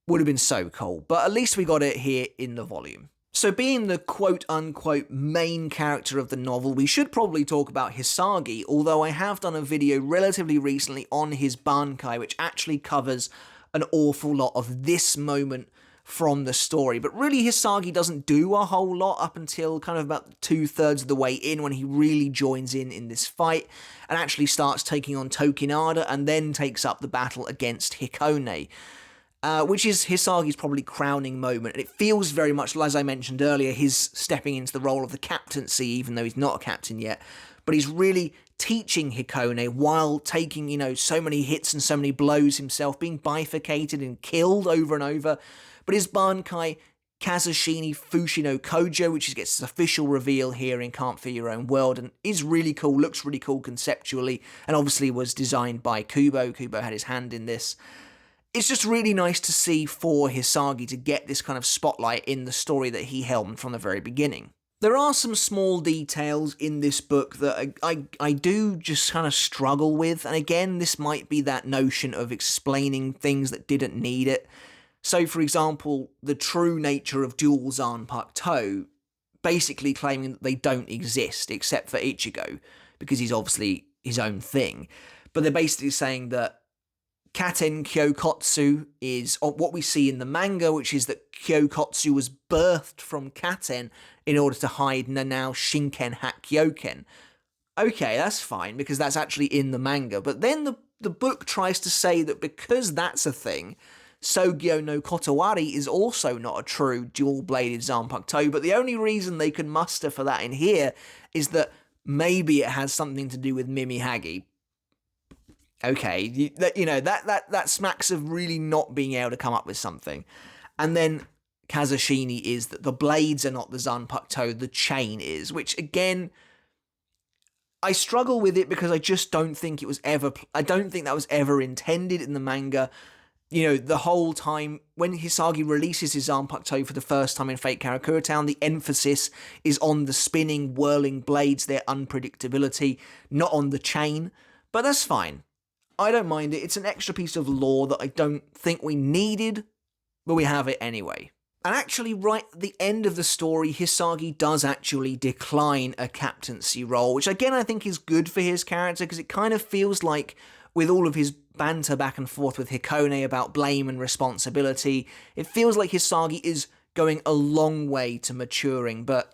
A: Would have been so cool, but at least we got it here in the volume. So being the quote-unquote main character of the novel, we should probably talk about Hisagi, although I have done a video relatively recently on his Bankai, which actually covers an awful lot of this moment from the story. But really, Hisagi doesn't do a whole lot up until kind of about 2/3 of the way in, when he really joins in this fight and actually starts taking on Tokinada and then takes up the battle against Hikone. Which is Hisagi's probably crowning moment, and it feels very much, as I mentioned earlier, his stepping into the role of the captaincy, even though he's not a captain yet, but he's really teaching Hikone while taking, so many hits and so many blows himself, being bifurcated and killed over and over. But his Bankai, Kazushini Fushino Kojo, which gets its official reveal here in Can't Fear Your Own World, and is really cool, looks really cool conceptually, and obviously was designed by Kubo. Kubo had his hand in this. It's just really nice to see for Hisagi to get this kind of spotlight in the story that he helmed from the very beginning. There are some small details in this book that I do just kind of struggle with, and again, this might be that notion of explaining things that didn't need it. So, for example, the true nature of dual Zanpakuto, basically claiming that they don't exist except for Ichigo, because he's obviously his own thing. But they're basically saying that Katen Kyokotsu is what we see in the manga, which is that Kyokotsu was birthed from Katen in order to hide Nanao Shinken Hakkyoken. Okay, that's fine, because that's actually in the manga. But then the book tries to say that because that's a thing, Sogyo no Kotowari is also not a true dual-bladed Zanpakuto, but the only reason they can muster for that in here is that maybe it has something to do with Mimihagi. Okay, that smacks of really not being able to come up with something. And then Kazushini is that the blades are not the Zanpakuto, the chain is, which again, I struggle with it because I just don't think I don't think that was ever intended in the manga. The whole time, when Hisagi releases his Zanpakuto for the first time in Fate Karakura Town, the emphasis is on the spinning, whirling blades, their unpredictability, not on the chain. But that's fine. I don't mind it. It's an extra piece of lore that I don't think we needed, but we have it anyway. And actually, right at the end of the story, Hisagi does actually decline a captaincy role, which again I think is good for his character, because it kind of feels like, with all of his banter back and forth with Hikone about blame and responsibility, it feels like Hisagi is going a long way to maturing, but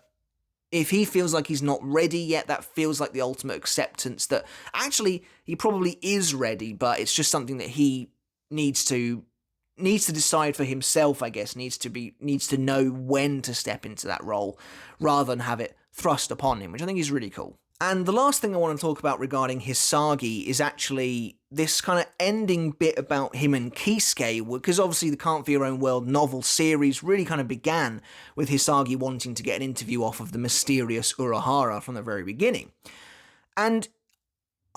A: if he feels like he's not ready yet, that feels like the ultimate acceptance that actually he probably is ready, but it's just something that he needs to decide for himself, I guess, needs to know when to step into that role rather than have it thrust upon him, which I think is really cool. And the last thing I want to talk about regarding Hisagi is actually this kind of ending bit about him and Kisuke, because obviously the Can't Fear Your Own World novel series really kind of began with Hisagi wanting to get an interview off of the mysterious Urahara from the very beginning. And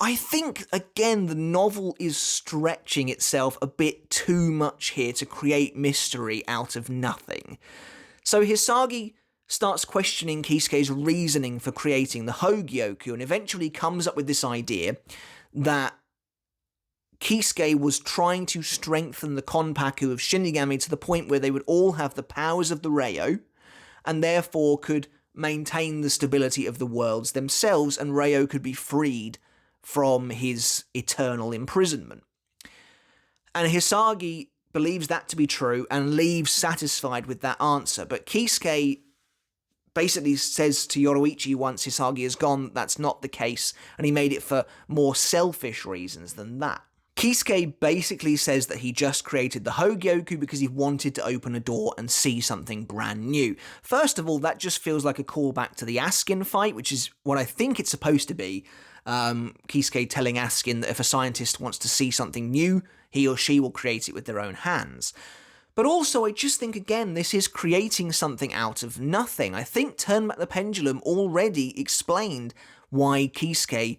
A: I think, again, the novel is stretching itself a bit too much here to create mystery out of nothing. So Hisagi starts questioning Kisuke's reasoning for creating the Hogyoku, and eventually comes up with this idea that Kisuke was trying to strengthen the Konpaku of Shinigami to the point where they would all have the powers of the Ryo, and therefore could maintain the stability of the worlds themselves, and Ryo could be freed from his eternal imprisonment. And Hisagi believes that to be true and leaves satisfied with that answer, but Kisuke basically says to Yoroichi once Hisagi is gone that's not the case, and he made it for more selfish reasons than that. Kisuke basically says that he just created the Hogyoku because he wanted to open a door and see something brand new. First of all, that just feels like a callback to the Askin fight, which is what I think it's supposed to be. Kisuke telling Askin that if a scientist wants to see something new, he or she will create it with their own hands. But also, I just think, again, this is creating something out of nothing. I think Turn Back the Pendulum already explained why Kisuke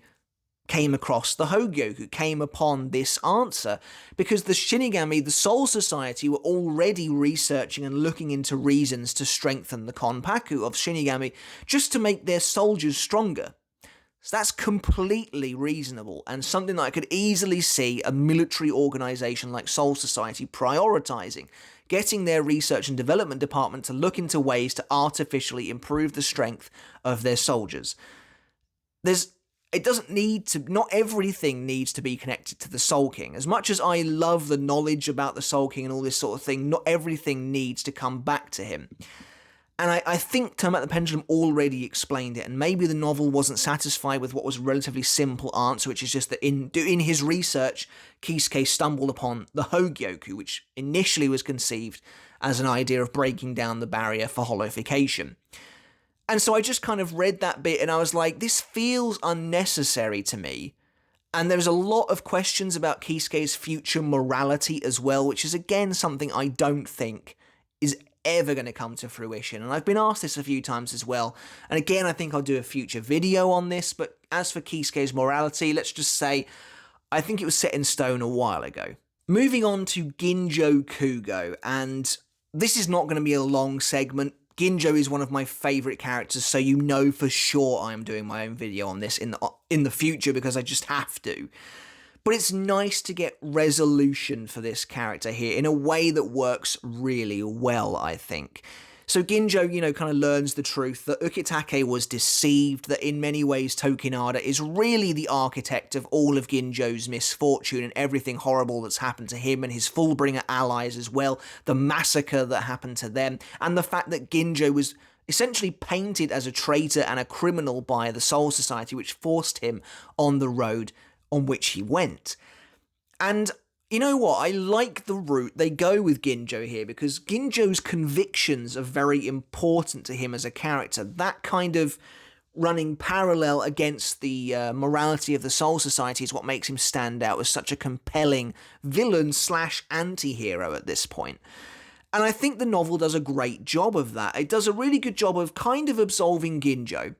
A: came across the Hogyoku, came upon this answer, because the Shinigami, the Soul Society, were already researching and looking into reasons to strengthen the Konpaku of Shinigami just to make their soldiers stronger. So that's completely reasonable, and something that I could easily see a military organisation like Soul Society prioritising, getting their research and development department to look into ways to artificially improve the strength of their soldiers. It doesn't need to, not everything needs to be connected to the Soul King. As much as I love the knowledge about the Soul King and all this sort of thing, not everything needs to come back to him. And I think Turn Back the Pendulum already explained it, and maybe the novel wasn't satisfied with what was a relatively simple answer, which is just that in his research, Kisuke stumbled upon the Hogyoku, which initially was conceived as an idea of breaking down the barrier for holification. And so I just kind of read that bit and I was like, this feels unnecessary to me. And there's a lot of questions about Kisuke's future morality as well, which is again something I don't think is ever going to come to fruition. And I've been asked this a few times as well. And again, I think I'll do a future video on this. But as for Kisuke's morality, let's just say I think it was set in stone a while ago. Moving on to Ginjo Kugo, and this is not going to be a long segment. Ginjo is one of my favourite characters, so you know for sure I'm doing my own video on this in the future because I just have to. But it's nice to get resolution for this character here in a way that works really well, I think. So Ginjo, kind of learns the truth that Ukitake was deceived, that in many ways Tokinada is really the architect of all of Ginjo's misfortune and everything horrible that's happened to him and his Fullbringer allies as well, the massacre that happened to them, and the fact that Ginjo was essentially painted as a traitor and a criminal by the Soul Society, which forced him on the road on which he went. And you know what? I like the route they go with Ginjo here because Ginjo's convictions are very important to him as a character. That kind of running parallel against the morality of the Soul Society is what makes him stand out as such a compelling villain / anti-hero at this point. And I think the novel does a great job of that. It does a really good job of kind of absolving Ginjo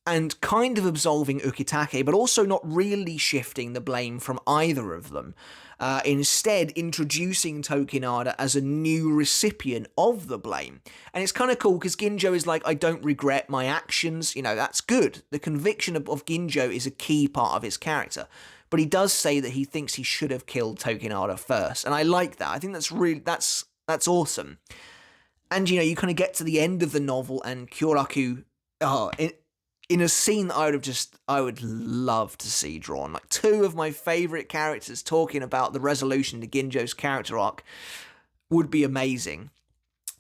A: and kind of absolving Ukitake, but also not really shifting the blame from either of them. Instead, introducing Tokinada as a new recipient of the blame. And it's kind of cool because Ginjo is like, I don't regret my actions. That's good. The conviction of Ginjo is a key part of his character. But he does say that he thinks he should have killed Tokinada first. And I like that. I think that's awesome. And, you kind of get to the end of the novel and Kyoraku, in a scene that I would love to see drawn. Like two of my favourite characters talking about the resolution to Ginjo's character arc would be amazing.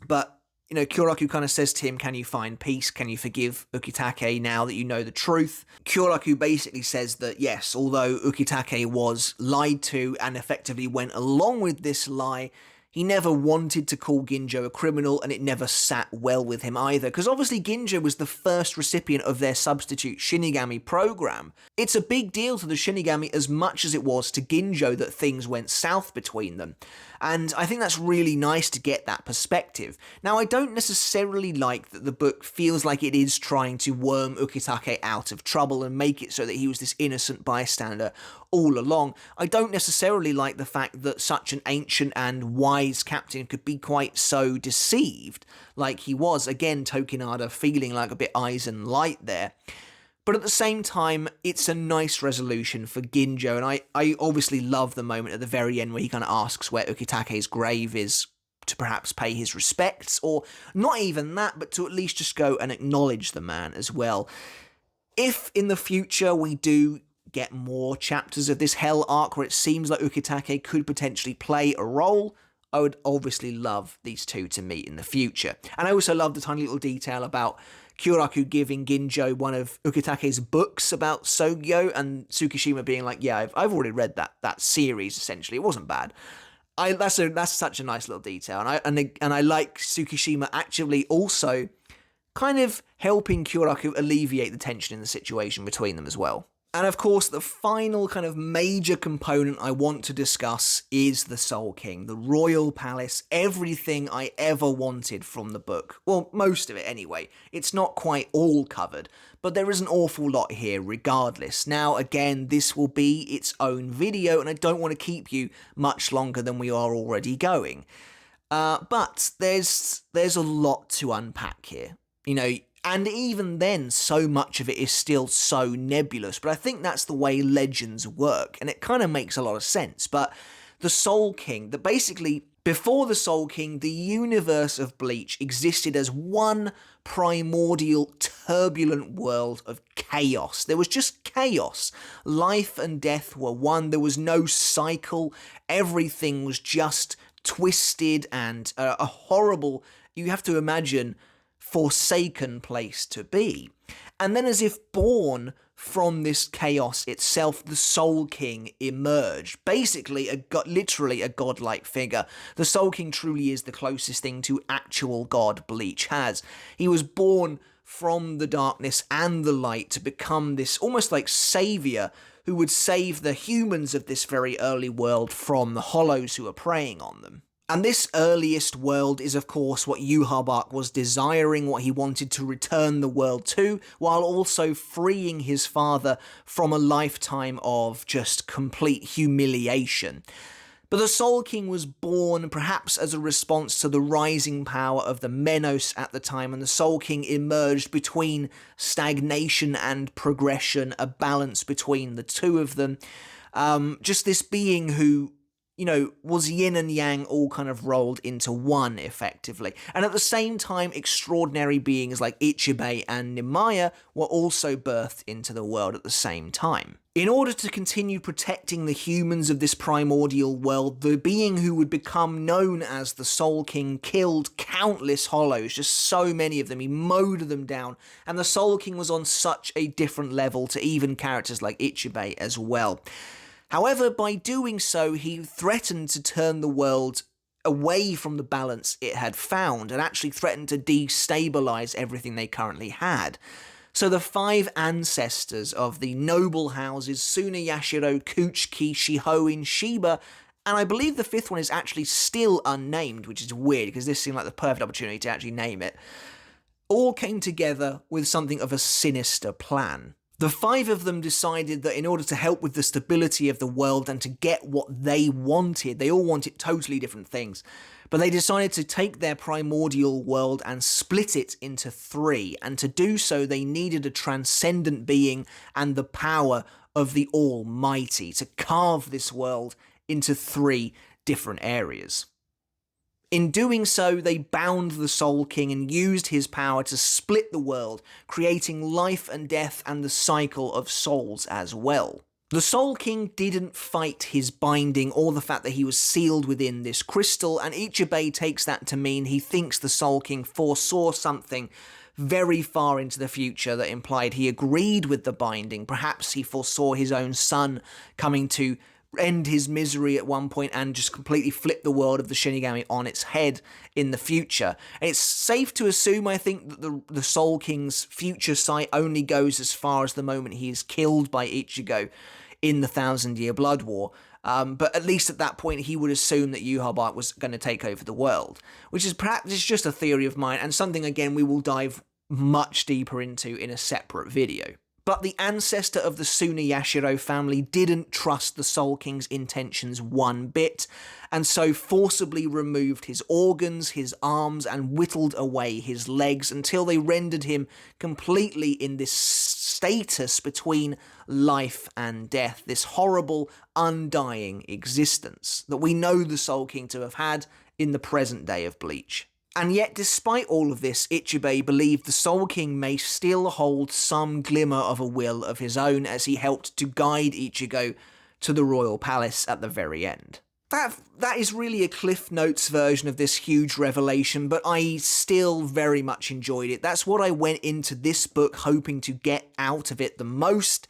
A: But, Kyoraku kind of says to him, can you find peace? Can you forgive Ukitake now that you know the truth? Kyoraku basically says that yes, although Ukitake was lied to and effectively went along with this lie, he never wanted to call Ginjo a criminal, and it never sat well with him either, because obviously Ginjo was the first recipient of their substitute Shinigami program. It's a big deal to the Shinigami as much as it was to Ginjo that things went south between them. And I think that's really nice to get that perspective. Now, I don't necessarily like that the book feels like it is trying to worm Ukitake out of trouble and make it so that he was this innocent bystander all along. I don't necessarily like the fact that such an ancient and wise captain could be quite so deceived like he was. Again, Tokinada feeling like a bit Eisen light there. But at the same time, it's a nice resolution for Ginjo, and I obviously love the moment at the very end where he kind of asks where Ukitake's grave is to perhaps pay his respects, or not even that, but to at least just go and acknowledge the man as well. If in the future we do get more chapters of this Hell arc where it seems like Ukitake could potentially play a role, I would obviously love these two to meet in the future. And I also love the tiny little detail about Kyoraku giving Ginjo one of Ukitake's books about Sogyo, and Tsukishima being like, yeah, I've already read that series, essentially. It wasn't bad. That's such a nice little detail. And I like Tsukishima actually also kind of helping Kyoraku alleviate the tension in the situation between them as well. And of course, the final kind of major component I want to discuss is the Soul King, the royal palace, everything I ever wanted from the book. Well, most of it anyway. It's not quite all covered, but there is an awful lot here regardless. Now, again, this will be its own video, and I don't want to keep you much longer than we are already going. But there's a lot to unpack here. And even then, so much of it is still so nebulous, but I think that's the way legends work, and it kind of makes a lot of sense. But the Soul King, that basically, before the Soul King, the universe of Bleach existed as one primordial, turbulent world of chaos. There was just chaos. Life and death were one. There was no cycle. Everything was just twisted and a horrible, you have to imagine, forsaken place to be. And then, as if born from this chaos itself, the Soul King emerged. Basically, literally a godlike figure. The Soul King truly is the closest thing to actual god Bleach has. He was born from the darkness and the light to become this almost like savior who would save the humans of this very early world from the hollows who are preying on them. And this earliest world is, of course, what Yhwach was desiring, what he wanted to return the world to, while also freeing his father from a lifetime of just complete humiliation. But the Soul King was born perhaps as a response to the rising power of the Menos at the time, and the Soul King emerged between stagnation and progression, a balance between the two of them. Just this being who, was yin and yang all kind of rolled into one, effectively. And at the same time, extraordinary beings like Ichibei and Nimaya were also birthed into the world at the same time. In order to continue protecting the humans of this primordial world, the being who would become known as the Soul King killed countless hollows, just so many of them. He mowed them down, and the Soul King was on such a different level to even characters like Ichibei as well. However, by doing so, he threatened to turn the world away from the balance it had found, and actually threatened to destabilize everything they currently had. So the 5 ancestors of the noble houses, Suna, Yashiro, Kuchiki, Shihoin, Shiba, and I believe the 5th one is actually still unnamed, which is weird, because this seemed like the perfect opportunity to actually name it, all came together with something of a sinister plan. The 5 of them decided that in order to help with the stability of the world and to get what they wanted, they all wanted totally different things, but they decided to take their primordial world and split it into 3, and to do so they needed a transcendent being and the power of the Almighty to carve this world into 3 different areas. In doing so, they bound the Soul King and used his power to split the world, creating life and death and the cycle of souls as well. The Soul King didn't fight his binding or the fact that he was sealed within this crystal, and Ichibei takes that to mean he thinks the Soul King foresaw something very far into the future that implied he agreed with the binding. Perhaps he foresaw his own son coming to end his misery at one point and just completely flip the world of the Shinigami on its head in the future. And it's safe to assume, I think, that the Soul King's future sight only goes as far as the moment he is killed by Ichigo in the 1,000-Year Blood War. But at least at that point, he would assume that Yhwach was going to take over the world, which is perhaps just a theory of mine, and something, again, we will dive much deeper into in a separate video. But the ancestor of the Suna Yashiro family didn't trust the Soul King's intentions one bit, and so forcibly removed his organs, his arms, and whittled away his legs until they rendered him completely in this status between life and death, this horrible, undying existence that we know the Soul King to have had in the present day of Bleach. And yet, despite all of this, Ichibei believed the Soul King may still hold some glimmer of a will of his own as he helped to guide Ichigo to the royal palace at the very end. That is really a Cliff Notes version of this huge revelation, but I still very much enjoyed it. That's what I went into this book hoping to get out of it the most,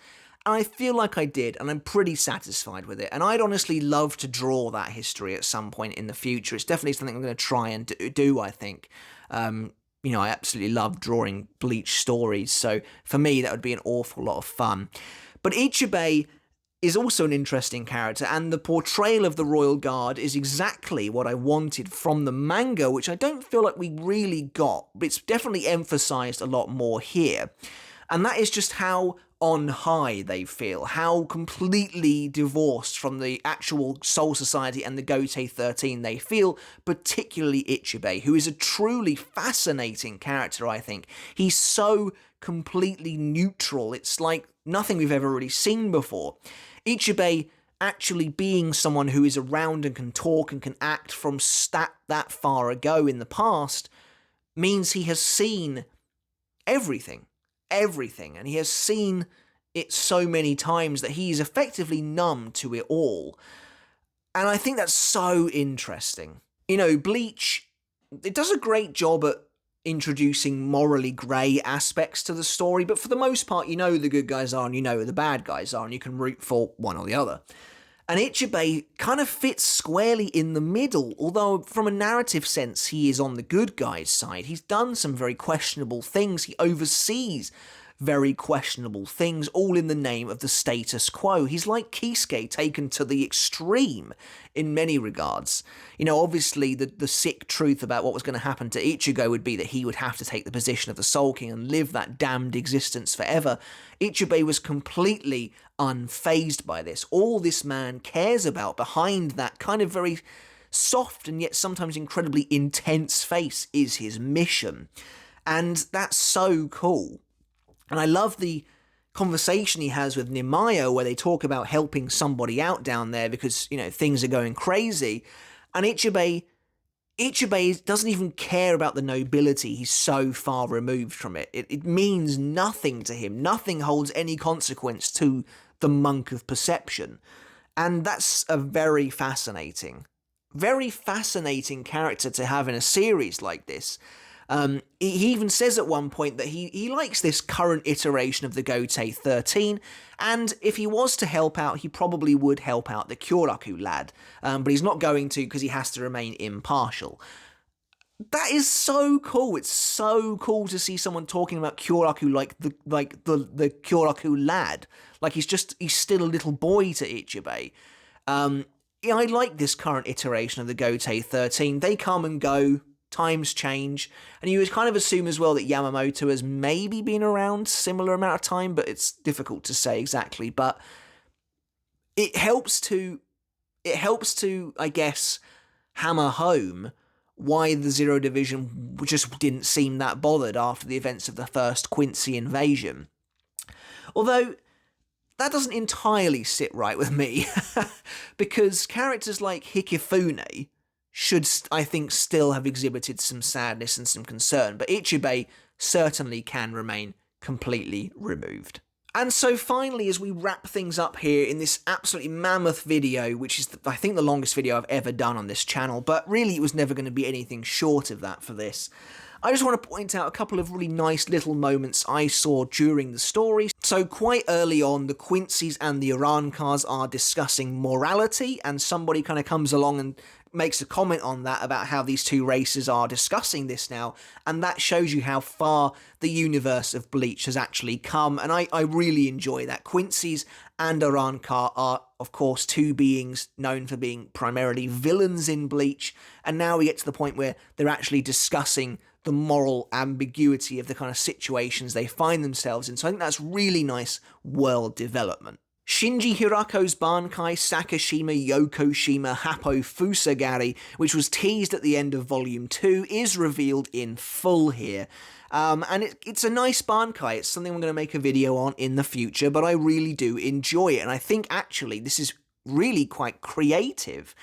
A: and I feel like I did, and I'm pretty satisfied with it. And I'd honestly love to draw that history at some point in the future. It's definitely something I'm going to try and do, I think. I absolutely love drawing Bleach stories, so for me that would be an awful lot of fun. But Ichibei is also an interesting character, and the portrayal of the Royal Guard is exactly what I wanted from the manga, which I don't feel like we really got, but it's definitely emphasised a lot more here. And that is just how on high they feel, how completely divorced from the actual Soul Society and the Gotei 13 they feel, particularly Ichibei, who is a truly fascinating character, I think. He's so completely neutral, it's like nothing we've ever really seen before. Ichibei actually being someone who is around and can talk and can act from that far ago in the past means he has seen everything, and he has seen it so many times that he is effectively numb to it all. And I think that's so interesting. You know, Bleach, it does a great job at introducing morally grey aspects to the story, but for the most part, you know who the good guys are and you know who the bad guys are, and you can root for one or the other. And Ichibei kind of fits squarely in the middle, although from a narrative sense he is on the good guy's side. He's done some very questionable things, he oversees very questionable things, all in the name of the status quo. He's like Kisuke taken to the extreme in many regards. You know, obviously the sick truth about what was going to happen to Ichigo would be that he would have to take the position of the Soul King and live that damned existence forever. Ichibei was completely unfazed by this. All this man cares about behind that kind of very soft and yet sometimes incredibly intense face is his mission. And that's so cool. And I love the conversation he has with Nimaiyo where they talk about helping somebody out down there because, you know, things are going crazy. And Ichibei doesn't even care about the nobility. He's so far removed from it. It means nothing to him. Nothing holds any consequence to the monk of perception. And that's a very fascinating character to have in a series like this. He even says at one point that he likes this current iteration of the Gotei 13, and if he was to help out, he probably would help out the Kyoraku lad, but he's not going to because he has to remain impartial. That is so cool. It's so cool to see someone talking about Kyoraku like the Kyoraku lad, like he's still a little boy to Ichibei. Yeah, I like this current iteration of the Gotei 13. They come and go. Times change, and you would kind of assume as well that Yamamoto has maybe been around similar amount of time, but it's difficult to say exactly. But it helps to, I guess, hammer home why the Zero Division just didn't seem that bothered after the events of the first Quincy invasion. Although that doesn't entirely sit right with me, because characters like Hikone should, I think, still have exhibited some sadness and some concern, but Ichibei certainly can remain completely removed. And so finally, as we wrap things up here in this absolutely mammoth video, which is, I think, the longest video I've ever done on this channel, but really it was never going to be anything short of that for this, I just want to point out a couple of really nice little moments I saw during the story. So quite early on, the Quincy's and the Arancars are discussing morality, and somebody kind of comes along and makes a comment on that about how these two races are discussing this now, and that shows you how far the universe of Bleach has actually come, and I really enjoy that. Quincy's and Arankar are, of course, two beings known for being primarily villains in Bleach, and now we get to the point where they're actually discussing the moral ambiguity of the kind of situations they find themselves in, so I think that's really nice world development. Shinji Hirako's Bankai Sakashima Yokoshima Happo Fusagari, which was teased at the end of Volume 2, is revealed in full here. And it's a nice Bankai. It's something I'm going to make a video on in the future, but I really do enjoy it. And I think, actually, this is really quite creative.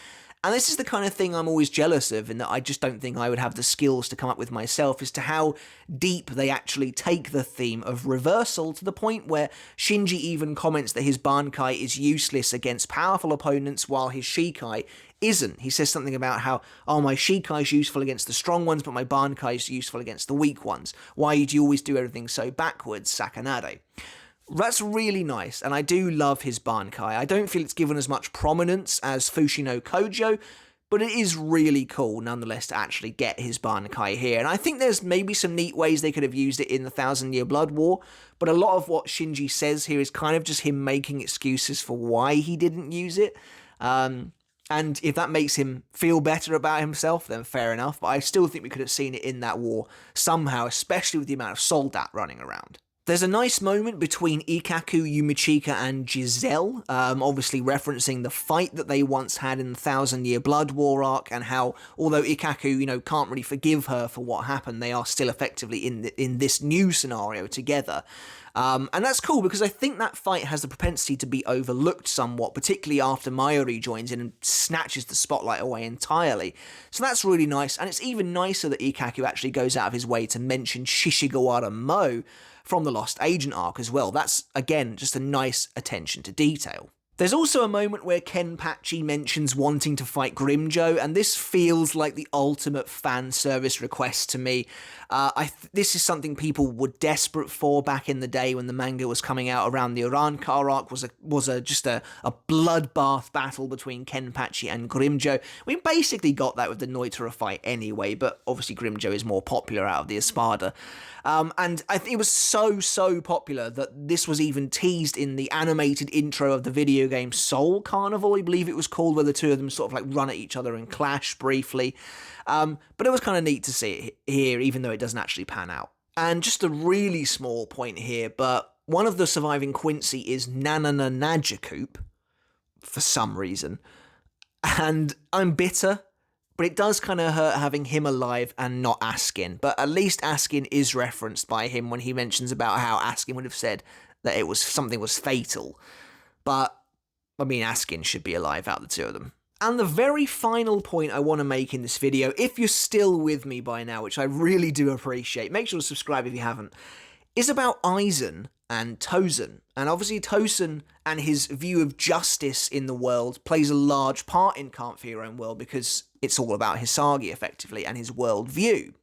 A: And this is the kind of thing I'm always jealous of, in that I just don't think I would have the skills to come up with myself, as to how deep they actually take the theme of reversal, to the point where Shinji even comments that his Bankai is useless against powerful opponents while his Shikai isn't. He says something about how, oh, my Shikai is useful against the strong ones, but my Bankai is useful against the weak ones. Why do you always do everything so backwards, Sakanade? That's really nice, and I do love his Bankai. I don't feel it's given as much prominence as Fushino Kojo, but it is really cool, nonetheless, to actually get his Bankai here. And I think there's maybe some neat ways they could have used it in the Thousand Year Blood War, but a lot of what Shinji says here is kind of just him making excuses for why he didn't use it. And if that makes him feel better about himself, then fair enough, but I still think we could have seen it in that war somehow, especially with the amount of Soldat running around. There's a nice moment between Ikkaku, Yumichika, and Giselle, obviously referencing the fight that they once had in the Thousand Year Blood War arc, and how, although Ikkaku, can't really forgive her for what happened, they are still effectively in this new scenario together. And that's cool, because I think that fight has the propensity to be overlooked somewhat, particularly after Mayuri joins in and snatches the spotlight away entirely. So that's really nice, and it's even nicer that Ikkaku actually goes out of his way to mention Shishigawara Mo from the Lost Agent arc as well. That's, again, just a nice attention to detail. There's also a moment where Kenpachi mentions wanting to fight Grimjo, and this feels like the ultimate fan service request to me. This is something people were desperate for back in the day when the manga was coming out around the Urankar arc, was just a bloodbath battle between Kenpachi and Grimjo. We basically got that with the Noitara fight anyway, but obviously Grimjo is more popular out of the Espada. And I think it was so popular that this was even teased in the animated intro of the video game Soul Carnival, I believe it was called, where the two of them sort of like run at each other and clash briefly. But it was kind of neat to see it here, even though it doesn't actually pan out. And just a really small point here, but one of the surviving Quincy is Nanana Najakoop, for some reason. And I'm bitter, but it does kind of hurt having him alive and not Askin. But at least Askin is referenced by him when he mentions about how Askin would have said that something was fatal. But, I mean, Askin should be alive out of the two of them. And the very final point I want to make in this video, if you're still with me by now, which I really do appreciate, make sure to subscribe if you haven't, is about Aizen and Tozen. And obviously Tozen and his view of justice in the world plays a large part in Can't Fear Your Own World, because it's all about Hisagi, effectively, and his worldview.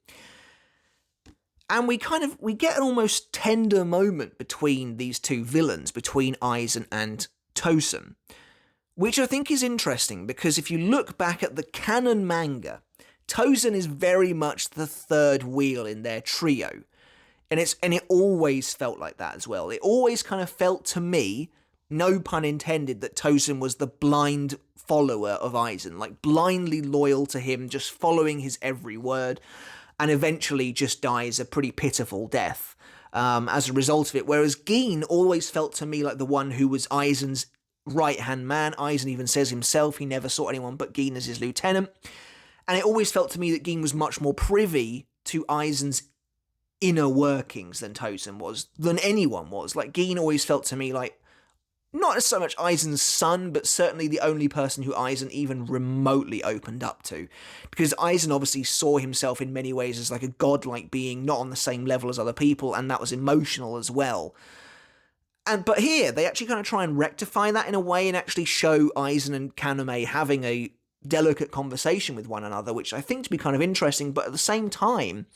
A: And we get an almost tender moment between these two villains, between Aizen and Tozen, which I think is interesting, because if you look back at the canon manga, Tozen is very much the third wheel in their trio. And it always felt like that as well. It always kind of felt to me, no pun intended, that Tozen was the blind follower of Aizen, like blindly loyal to him, just following his every word, and eventually just dies a pretty pitiful death as a result of it. Whereas Gin always felt to me like the one who was Aizen's right-hand man. Aizen even says himself he never saw anyone but Gin as his lieutenant. And it always felt to me that Gin was much more privy to Aizen's inner workings than Tozen was, than anyone was. Like, Gin always felt to me like, not so much Aizen's son, but certainly the only person who Aizen even remotely opened up to. Because Aizen obviously saw himself in many ways as like a godlike being, not on the same level as other people, and that was emotional as well. But here, they actually kind of try and rectify that in a way and actually show Aizen and Kaname having a delicate conversation with one another, which I think to be kind of interesting, but at the same time,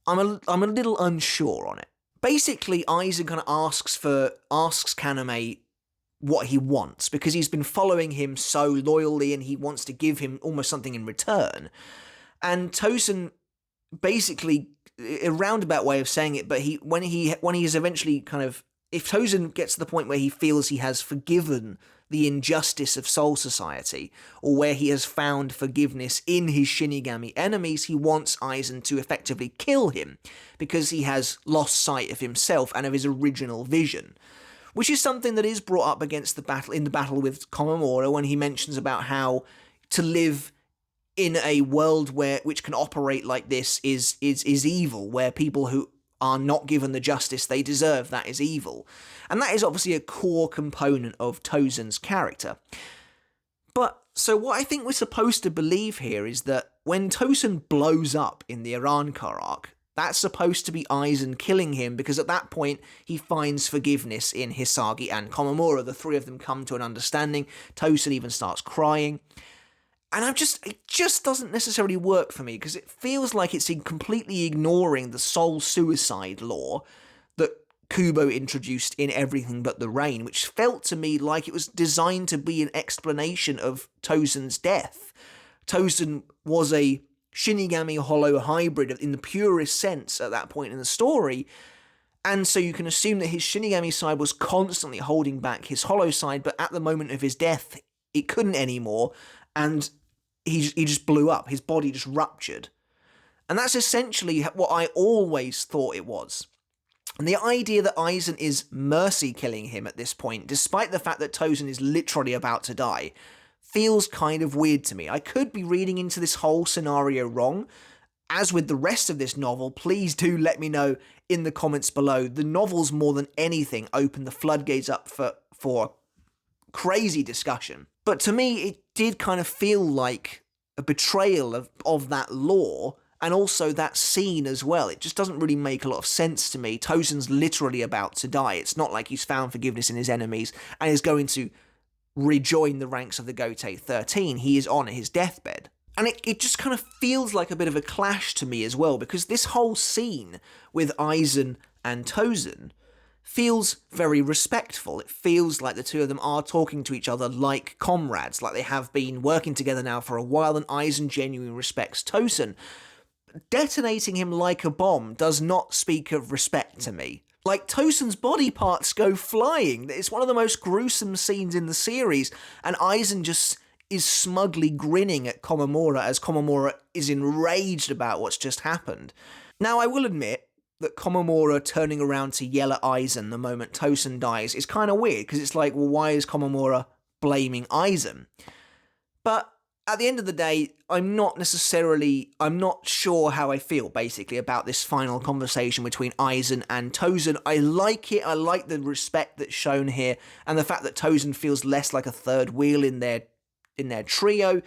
A: I'm a little unsure on it. Basically, Aizen kind of asks Kaname what he wants, because he's been following him so loyally and he wants to give him almost something in return. And Tozen, basically, a roundabout way of saying it, but when he is eventually kind of, if Tozen gets to the point where he feels he has forgiven the injustice of Soul Society, or where he has found forgiveness in his Shinigami enemies, he wants Aizen to effectively kill him, because he has lost sight of himself and of his original vision. Which is something that is brought up in the battle with Komamura, when he mentions about how to live in a world which can operate like this is evil, where people who are not given the justice they deserve, that is evil. And that is obviously a core component of Tozen's character. But, so what I think we're supposed to believe here is that when Tozen blows up in the Urankar arc, that's supposed to be Aizen killing him, because at that point he finds forgiveness in Hisagi and Komamura. The three of them come to an understanding. Tozen even starts crying. And it just doesn't necessarily work for me, because it feels like it's completely ignoring the soul suicide law that Kubo introduced in Everything But the Rain, which felt to me like it was designed to be an explanation of Tozen's death. Tozen was a Shinigami Hollow hybrid in the purest sense at that point in the story, and so you can assume that his Shinigami side was constantly holding back his Hollow side, but at the moment of his death, it couldn't anymore, and he just blew up. His body just ruptured. And that's essentially what I always thought it was. And the idea that Aizen is mercy killing him at this point, despite the fact that Tozen is literally about to die, feels kind of weird to me. I could be reading into this whole scenario wrong. As with the rest of this novel, please do let me know in the comments below. The novels, more than anything, open the floodgates up for crazy discussion. But to me, it did kind of feel like a betrayal of that lore, and also that scene as well. It just doesn't really make a lot of sense to me. Tozen's literally about to die. It's not like he's found forgiveness in his enemies and is going to rejoin the ranks of the Gotei 13. He is on his deathbed. And it just kind of feels like a bit of a clash to me as well, because this whole scene with Aizen and Tozen feels very respectful. It feels like the two of them are talking to each other like comrades, like they have been working together now for a while, and Aizen genuinely respects Tozen. Detonating him like a bomb does not speak of respect to me. Like, Tozen's body parts go flying. It's one of the most gruesome scenes in the series, and Aizen just is smugly grinning at Komamura as Komamura is enraged about what's just happened. Now, I will admit that Komamura turning around to yell at Aizen the moment Tozen dies is kind of weird, because it's like, well, why is Komamura blaming Aizen? But at the end of the day, I'm not sure how I feel, basically, about this final conversation between Aizen and Tozen. I like it, I like the respect that's shown here, and the fact that Tozen feels less like a third wheel in their trio,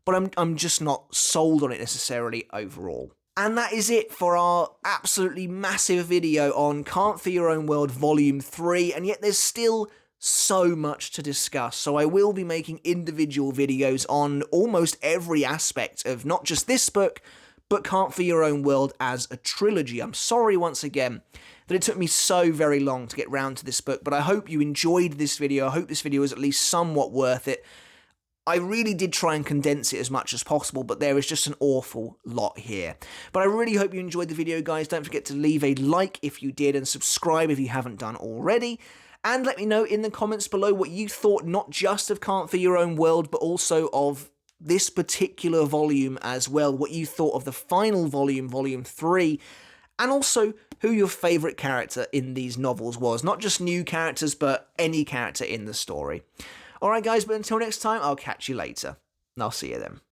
A: but I'm just not sold on it necessarily overall. And that is it for our absolutely massive video on Can't Fear Your Own World Volume 3, and yet there's still so much to discuss, so I will be making individual videos on almost every aspect of not just this book, but Can't Fear Your Own World as a trilogy. I'm sorry once again that it took me so very long to get round to this book, but I hope you enjoyed this video. I hope this video was at least somewhat worth it. I really did try and condense it as much as possible, but there is just an awful lot here. But I really hope you enjoyed the video, guys. Don't forget to leave a like if you did, and subscribe if you haven't done already. And let me know in the comments below what you thought, not just of Can't Fear Your Own World, but also of this particular volume as well. What you thought of the final volume, Volume 3, and also who your favourite character in these novels was. Not just new characters, but any character in the story. Alright guys, but until next time, I'll catch you later. And I'll see you then.